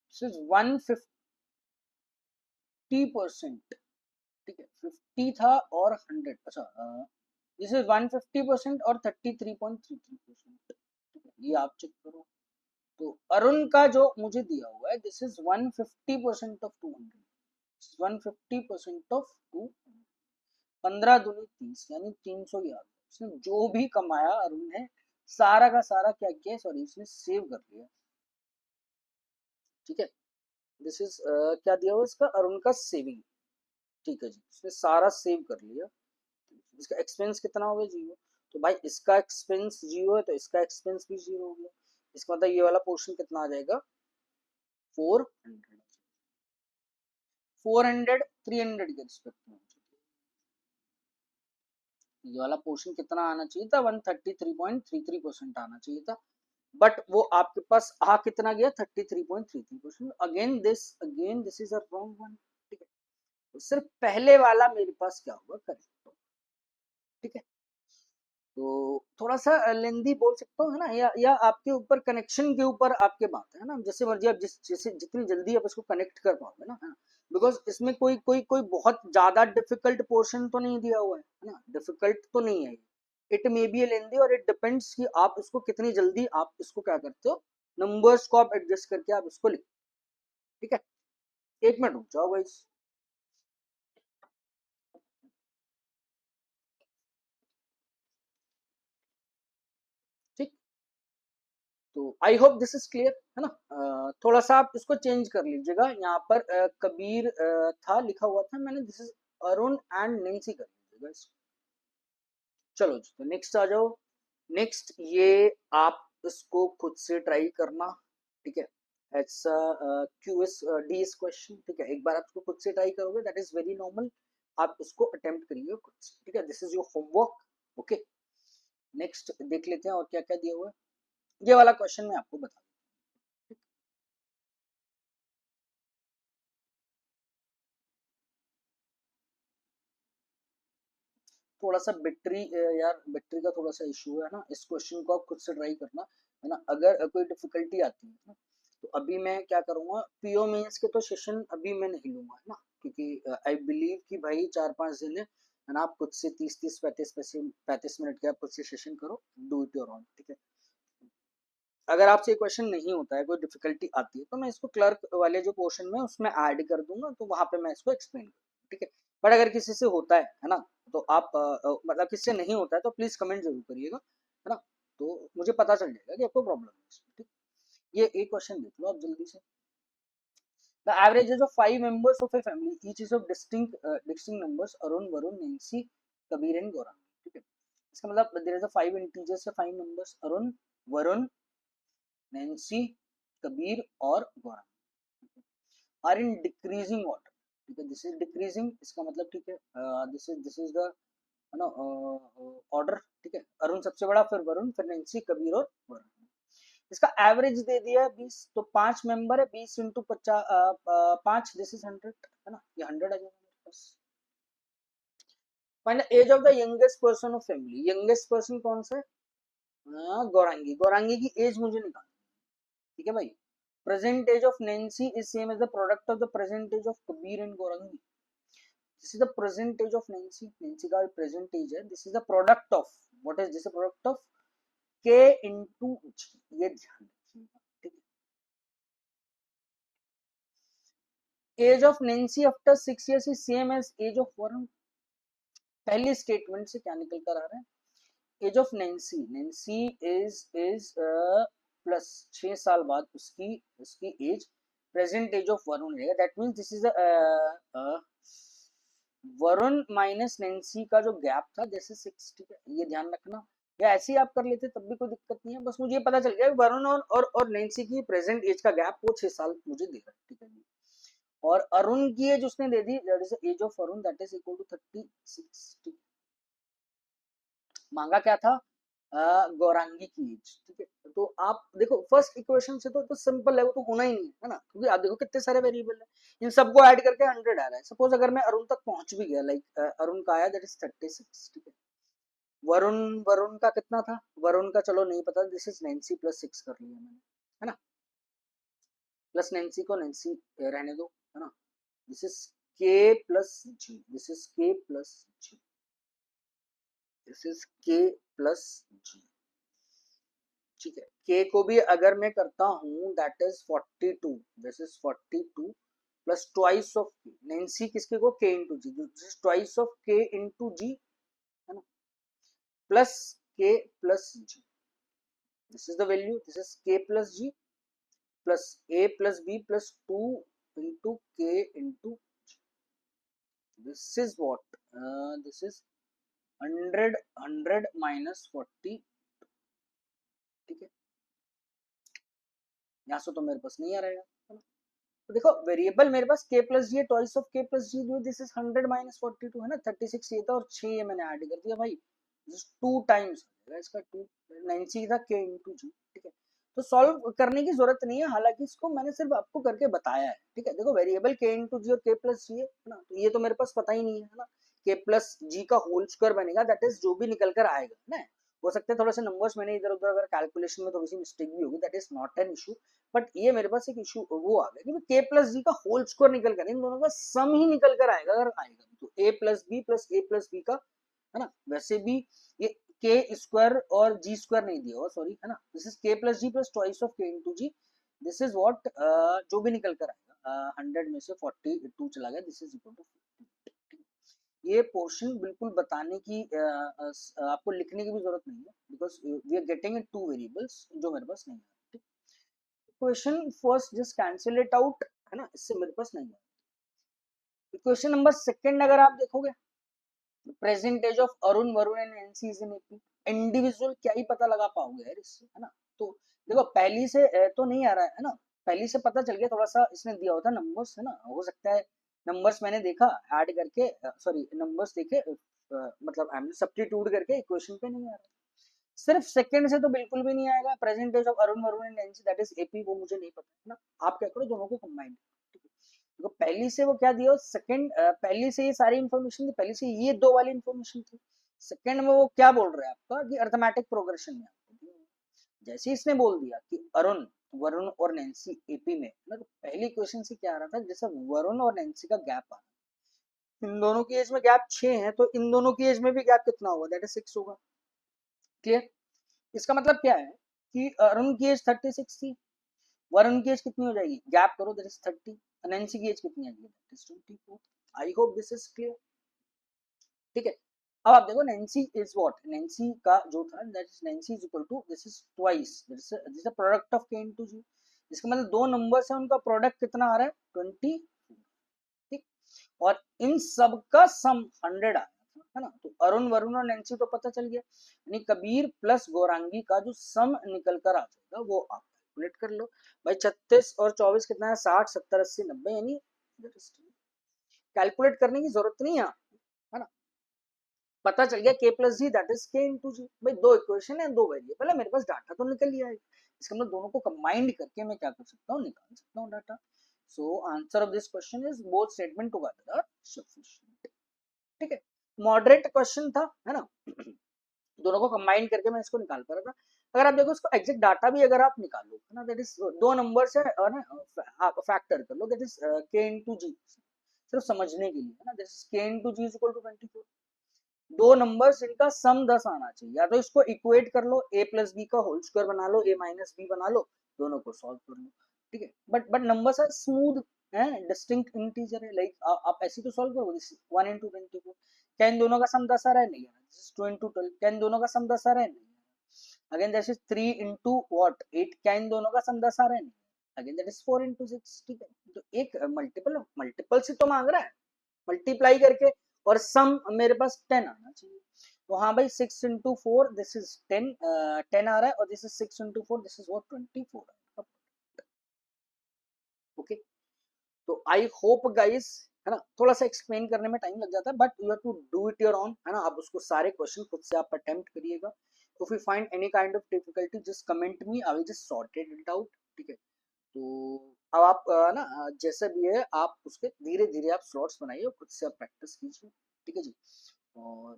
This is 150%। ठीक है, 50 था और 100, अच्छा दिस इज 150% और 33.33%। ठीक है, ये आप चेक करो। तो अरुण का जो मुझे दिया हुआ है, दिस इज 150% ऑफ 200, 150% ऑफ 2, 15 दूनी 30, यानी 300 ही आ गया। उसने जो भी कमाया अरुण ने सारा का सारा क्या किया, सॉरी इसने सेव कर लिया। ठीक है, दिस इज क्या दिया हुआ इसका, अरुण का सेविंग। ठीक है जी, इसने सारा सेव कर लिया। इसका एक्सपेंस कितना हो गया, 0। तो भाई इसका एक्सपेंस 0 है तो इसका एक्सपेंस भी 0 हो गया। इसका मतलब ये वाला पोर्शन कितना आ जाएगा, 400। 400 300 के रिस्पेक्ट में, ये वाला पोर्शन कितना आना चाहिए था, 133.33% आना चाहिए था, बट वो आपके पास आ कितना गया, 33.33%। Again this is a wrong one. ठीक है, तो सिर्फ पहले वाला मेरे पास क्या होगा, करेक्ट। ठीक है, तो थोड़ा सा लेंदी बोल सकता हूँ, है ना, या आपके ऊपर कनेक्शन के ऊपर आपके बात है ना, जैसे मर्जी आप जैसे जितनी जल्दी आप इसको कनेक्ट कर पाओगे ना, है ना। बिकॉज इसमें कोई कोई कोई बहुत ज्यादा डिफिकल्ट पोर्शन तो नहीं दिया हुआ है ना, डिफिकल्ट तो नहीं है। इट मे बी ए लेंदी, और इट डिपेंड्स कि आप इसको कितनी जल्दी आप इसको क्या करते हो, नंबर्स को आप एडजस्ट करके आप इसको लिखते हो। ठीक है, एक मिनट रुक जाओ गाइस। ठीक, तो आई होप दिस इज क्लियर, है ना। थोड़ा सा आप इसको चेंज कर लीजिएगा, यहाँ पर कबीर था लिखा हुआ था मैंने, this is Arun and Nancy कर लीजिएगा इसको। चलो जी, तो नेक्स्ट आ जाओ। नेक्स्ट ये आप इसको खुद से ट्राई करना। ठीक है, इट्स क्यूएस डीएस क्वेश्चन। ठीक है, एक बार आप इसको खुद से ट्राई करोगे, दैट इज वेरी नॉर्मल, आप इसको अटेम्प्ट करिए खुद से। ठीक है, this is your homework. Okay, next देख लेते हैं और क्या क्या दिया हुआ है। ये वाला क्वेश्चन मैं आपको बता, थोड़ा सा बैटरी यार बैटरी का थोड़ा सा इशू है ना, इस क्वेश्चन को आप खुद से ट्राई करना, है ना। अगर कोई डिफिकल्टी आती है ना, तो अभी मैं क्या करूंगा, पीओ मेंस के तो सेशन अभी मैं नहीं लूंगा, है ना, क्योंकि आई बिलीव कि भाई 4-5 दिन है ना, आप खुद से 30-30 35 मिनट के आप खुद से सेशन करो, डू इट योर ओन। ठीक है, अगर आपसे ये क्वेश्चन नहीं होता है, कोई डिफिकल्टी आती है, तो मैं इसको क्लर्क वाले जो पोर्शन में उसमें ऐड कर दूंगा, तो वहां पे मैं इसको एक्सप्लेन करूंगा। ठीक है, बट अगर किसी से होता है ना, तो आप मतलब किसी से नहीं होता है तो प्लीज कमेंट जरूर करिएगा, है ना, तो मुझे पता चल जाएगा कि आपको प्रॉब्लम है इसमें। ठीक, ये एक क्वेश्चन देख लो आप जल्दी से। The average age of 5 members of a family, each is of distinct numbers, Arun, Varun, Nancy, Kabir and Gaurav. ठीक है, इसका मतलब देयर इज अ 5 इंटीजर्स है, 5 नंबर्स, अरुण, वरुण, नैन्सी, कबीर और गौरव आर इन डिक्रीजिंग ऑर्डर। ठीक है, दिस इज डिक्रीजिंग, इसका मतलब ठीक है, दिस इज द ना ऑर्डर। ठीक है, अरुण सबसे बड़ा, फिर वरुण, फिर नैन्सी, कबीर और गौरव। इसका एवरेज दे दिया है 20, तो 5 मेंबर है, 20 इंटू 5, दिस इज 100, है ना, ये 100 आ जाएगा मेरे पास। Find the age of the youngest person of family, youngest person कौन सा है, गौरांगी, गौरांगी की एज मुझे निकाल। ठीक है भाई, present age of Nancy is same as the product of the present age of Kabir and Gaurangi. This is the present age of Nancy. Nancy का present age है. This is the product of, what is this a product of? K into G, ये ध्यान रखिएगा, ठीक है। Age of Nancy after 6 years is same age age of Varun. पहली स्टेटमेंट से क्या निकल कर आ रहा है, age of Nancy, Nancy is plus 6 साल बाद उसकी उसकी age present age of Varun रहेगा, that means this is Varun minus Nancy का जो गैप था दिस इज 6, ठीक है, ये ध्यान रखना। या ऐसे ही आप कर लेते तब भी कोई दिक्कत नहीं है, बस मुझे ये पता चल गया वरुण और नेंसी की प्रेजेंट एज का गैप वो 6 साल मुझे दे रहा है, ठीक है जी। और अरुण की एज उसने दे दी, that is age of Arun that is equal to 36, ठीक है। मांगा क्या था, गौरांगी की एज, ठीक है। तो आप देखो फर्स्ट इक्वेशन से तो सिंपल है, वो तो होना ही नहीं है ना, क्योंकि आप देखो कितने सारे वेरिएबल है, इन सबको ऐड करके 100 आ रहा है। सपोज अगर मैं अरुण तक पहुंच भी गया, लाइक अरुण का आया दैट इज 36, ठीक है। वरुण वरुण का कितना था, वरुण का चलो नहीं पता, दिस इज नैन्सी प्लस 6 कर लिया मैंने, है ना, प्लस नैन्सी को नैन्सी रहने दो, है ना। This is K plus G, this is K plus G, this is K plus G, ठीक है। के को भी अगर मैं करता हूं that is 42, this is 42 plus twice of K, Nancy किसके को, K into G, this is twice of K into G, है ना, plus K plus G, this is the value, this is K plus G plus A plus B plus 2 into K into G, this is what, this is 100 minus 40, ठीक है। यहाँ से तो मेरे पास नहीं आ रहेगा, है ना। तो देखो वेरिएबल मेरे पास k plus G, twice of k plus G, this is 100 minus 42, है ना, 36 ये था और 6 ये मैंने ऐड कर दिया भाई, दिस 2 टाइम्स इसका 2 90 था k इंटू जी, ठीक है। तो सॉल्व करने की जरूरत नहीं है, हालांकि इसको मैंने सिर्फ आपको करके बताया है, ठीक है। देखो वेरिएबल k इंटू जी और k प्लस जी है ना, तो ये तो मेरे पास पता ही नहीं है ना, k प्लस जी का होल स्क्वायर बनेगा, दैट इज जो भी निकल कर आएगा ना। हो सकता है थोड़ा सा नंबर्स मैंने इधर उधर अगर कैलकुलेशन में थोड़ी सी मिस्टेक भी होगी, that is not an issue, but ये मेरे पास एक इशू वो आ गया कि के प्लस जी का होल स्क्वायर निकल कर, इन दोनों का सम ही निकल कर आएगा अगर आएगा तो, ए प्लस बी का, है ना। वैसे भी ये के स्क्वायर और जी स्क्वायर नहीं दिया हुआ, सॉरी, है ना, this is K plus G plus twice of K into G, this is what, जो भी निकल कर आएगा 100 में से 42 चला गया, दिस इज इक्वल टू, ये पोर्शन बिल्कुल बताने की आपको लिखने की भी जरूरत नहीं है, because we are getting it two variables जो मेरे पास नहीं है। Equation first just cancel it out, है ना, इससे मेरे पास नहीं है। इक्वेशन नंबर सेकंड अगर आप देखोगे, present age of Arun Varun and Nancy is in AP, individual क्या ही पता लगा पाओगे यार इससे, है ना। तो देखो पहली से तो नहीं आ रहा है ना, पहली से पता चल गया, थोड़ा सा इसने दिया होता नंबर्स, है ना, हो सकता है नंबर्स मैंने देखा ऐड करके, सॉरी नंबर्स देखे, मतलब आई एम सब्स्टिट्यूट करके इक्वेशन पे नहीं आ रहा। सिर्फ सेकंड से तो बिल्कुल भी नहीं आएगा, present age of Arun Varun and Nancy that is AP, वो मुझे नहीं पता, है ना। आप क्या करो दोनों को कंबाइन, तो पहली से वो क्या दिया, सेकंड पहली से ये सारी इंफॉर्मेशन थी, पहली से ये दो वाली इंफॉर्मेशन थी, सेकंड में वो क्या बोल रहा है आपका कि अर्थमेटिक प्रोग्रेशन में जैसे ही इसने बोल दिया कि अरुण वरुण और नैन्सी एपी में, ना, तो पहली क्वेश्चन से क्या आ रहा था, जैसे वरुण और नैन्सी का गैप आ रहा, इन दोनों की एज में गैप 6 है, तो इन दोनों की एज में भी गैप कितना होगा, दैट इज 6 होगा, क्लियर। इसका मतलब क्या है कि अरुण की एज 36 थी, वरुण की एज कितनी हो जाएगी, गैप करो दैट इज 30, नैन्सी की एज कितनी आएगी, that is 24। I hope this is clear, ठीक है। अब आप देखो नैन्सी इज व्हाट, नैन्सी का जो था that is Nancy is equal to this is twice, this is the product of K into G, इसका मतलब दो नंबर्स है उनका प्रोडक्ट कितना आ रहा है 20, ठीक। और इन सब का सम 100 आ रहा था, है ना। तो अरुण वरुण और नैन्सी तो पता चल गया, यानी कबीर प्लस गौरांगी का जो सम निकल कर आ जाएगा वो आप कैलकुलेट कर लो भाई, 36 और 24 कितना है, 60 70 80 90, यानी कैलकुलेट करने की जरूरत नहीं है, है ना। पता चल गया k plus G that is k into G, भाई दो इक्वेशन है दो वेरिएबल है, मेरे पास डाटा तो निकल लिया है, इसका मतलब दोनों को कंबाइंड करके मैं क्या कर सकता हूँ, निकाल सकता हूँ data. So answer of this question is both statement together are sufficient, ठीक है। मॉडरेट क्वेश्चन था, है ना, दोनों को कंबाइन करके मैं इसको निकाल पा रहा था। अगर आप देखो इसको एग्जैक्ट डाटा भी अगर आप निकालो, है ना, दैट इज दो नंबर्स है और ना आप फैक्टर कर लो, that is k into G, सिर्फ समझने के लिए, है ना, that is k into G is equal to 24, दो नंबर्स इनका सम 10 आना चाहिए, या तो इसको इक्वेट कर लो, a प्लस बी का होल स्क्वायर बना लो, a माइनस बी बना लो, दोनों को सॉल्व कर लो, ठीक है। बट नंबर्स आर स्मूथ है, डिस्टिंक्ट इंटीजर है, लाइक आप ऐसे तो सॉल्व करोगे, 1 into 24, क्या इन दोनों का सम 10 आ रहा है? नहीं आ रहा। दिस इज 2 into 12, क्या इन दोनों का सम 10 आ रहा है? नहीं आ रहा। Again that is 3 into what 8, क्या इन दोनों का सम 10 आ रहा है? नहीं। अगेन दैट इज 4 into 6, ठीक है। तो एक मल्टीपल मल्टीपल से तो मांग रहा है, मल्टीप्लाई करके, और सम मेरे पास 10 आना चाहिए। तो हाँ भाई, 6 into 4 दिस इज 10, 10 आ रहा है, और this is 6 into 4 this is what 24। Okay, तो आई होप गाइस, है ना, थोड़ा सा एक्सप्लेन करने में टाइम लग जाता है, but you have to do it your own, है ना। आप उसको सारे क्वेश्चन खुद से आप अटेम्प्ट करिएगा। If you find any kind of difficulty just comment me, I will just sorted it out, ठीक है। तो अब आप ना जैसे भी है आप उसके धीरे धीरे आप स्लॉट्स बनाइए, खुद से आप प्रैक्टिस कीजिए, ठीक है जी। और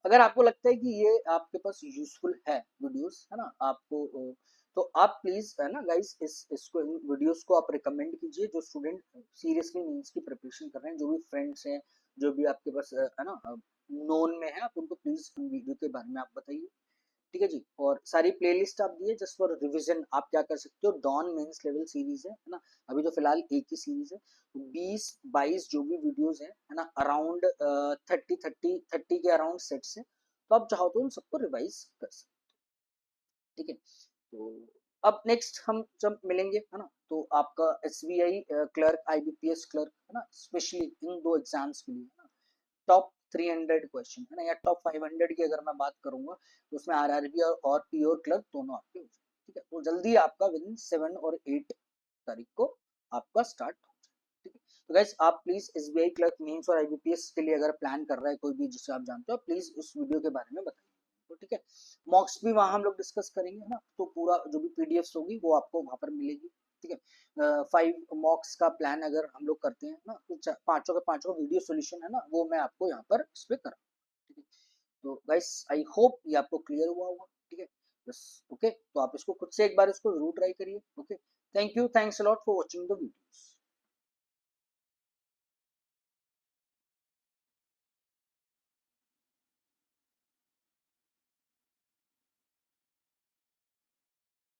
अगर आपको लगता है कि ये आपके पास यूजफुल है वीडियोस, है ना, आपको तो आप प्लीज, है ना गाइस, इसको इन वीडियोस को आप रिकमेंड कीजिए, जो स्टूडेंट सीरियसली मींस की प्रिपरेशन कर रहे हैं, जो भी फ्रेंड्स हैं, जो भी आपके पास है ना नोन में है, आप उनको प्लीज वीडियो के बारे में आप बताइए, ठीक है जी। और सारी प्लेलिस्ट आप दिए जस्ट फॉर रिवीजन, आप क्या कर सकते हो, डॉन मेंस लेवल सीरीज है ना, अभी तो फिलहाल एक ही सीरीज है, 20-22 जो भी वीडियोस है ना, अराउंड 30 के अराउंड सेट्स है, तो आप चाहो तो उन सबको रिवाइज कर सकते, ठीक है। तो अब नेक्स्ट हम जब मिलेंगे, है ना, तो आपका एसबीआई क्लर्क, आईबीपीएस क्लर्क, है ना, स्पेशली इन दो एग्जाम्स के लिए, है ना, टॉप 300 क्वेश्चन, है ना, या टॉप 500 की अगर मैं बात करूंगा, तो उसमें आरआरबी और पीओ क्लर्क दोनों आपके हो जाए, ठीक है। तो जल्दी आपका विद इन 7 और 8 तारीख को आपका स्टार्ट हो जाए, ठीक है। तो गाइस आप प्लीज एसबीआई क्लर्क मेंस और आईबीपीएस के लिए अगर प्लान कर रहा है कोई भी जिसे आप जानते हो, प्लीज उस वीडियो के बारे में बताइए, तो ठीक है। मॉक्स भी वहां हम लोग डिस्कस करेंगे, है ना, तो पूरा जो भी पीडीएफ होगी वो आपको वहां पर मिलेगी, ठीक है। 5 मॉक्स का प्लान अगर हम लोग करते हैं ना, तो पांचों के पांचों वीडियो सोल्यूशन है ना, वो मैं आपको यहाँ पर इस पे करा, ठीक है। तो गाइस आई होप ये आपको क्लियर हुआ होगा, ठीक है। बस ओके, तो आप इसको खुद से एक बार इसको जरूर ट्राई करिए, okay. Thank you, thanks a lot for watching the videos.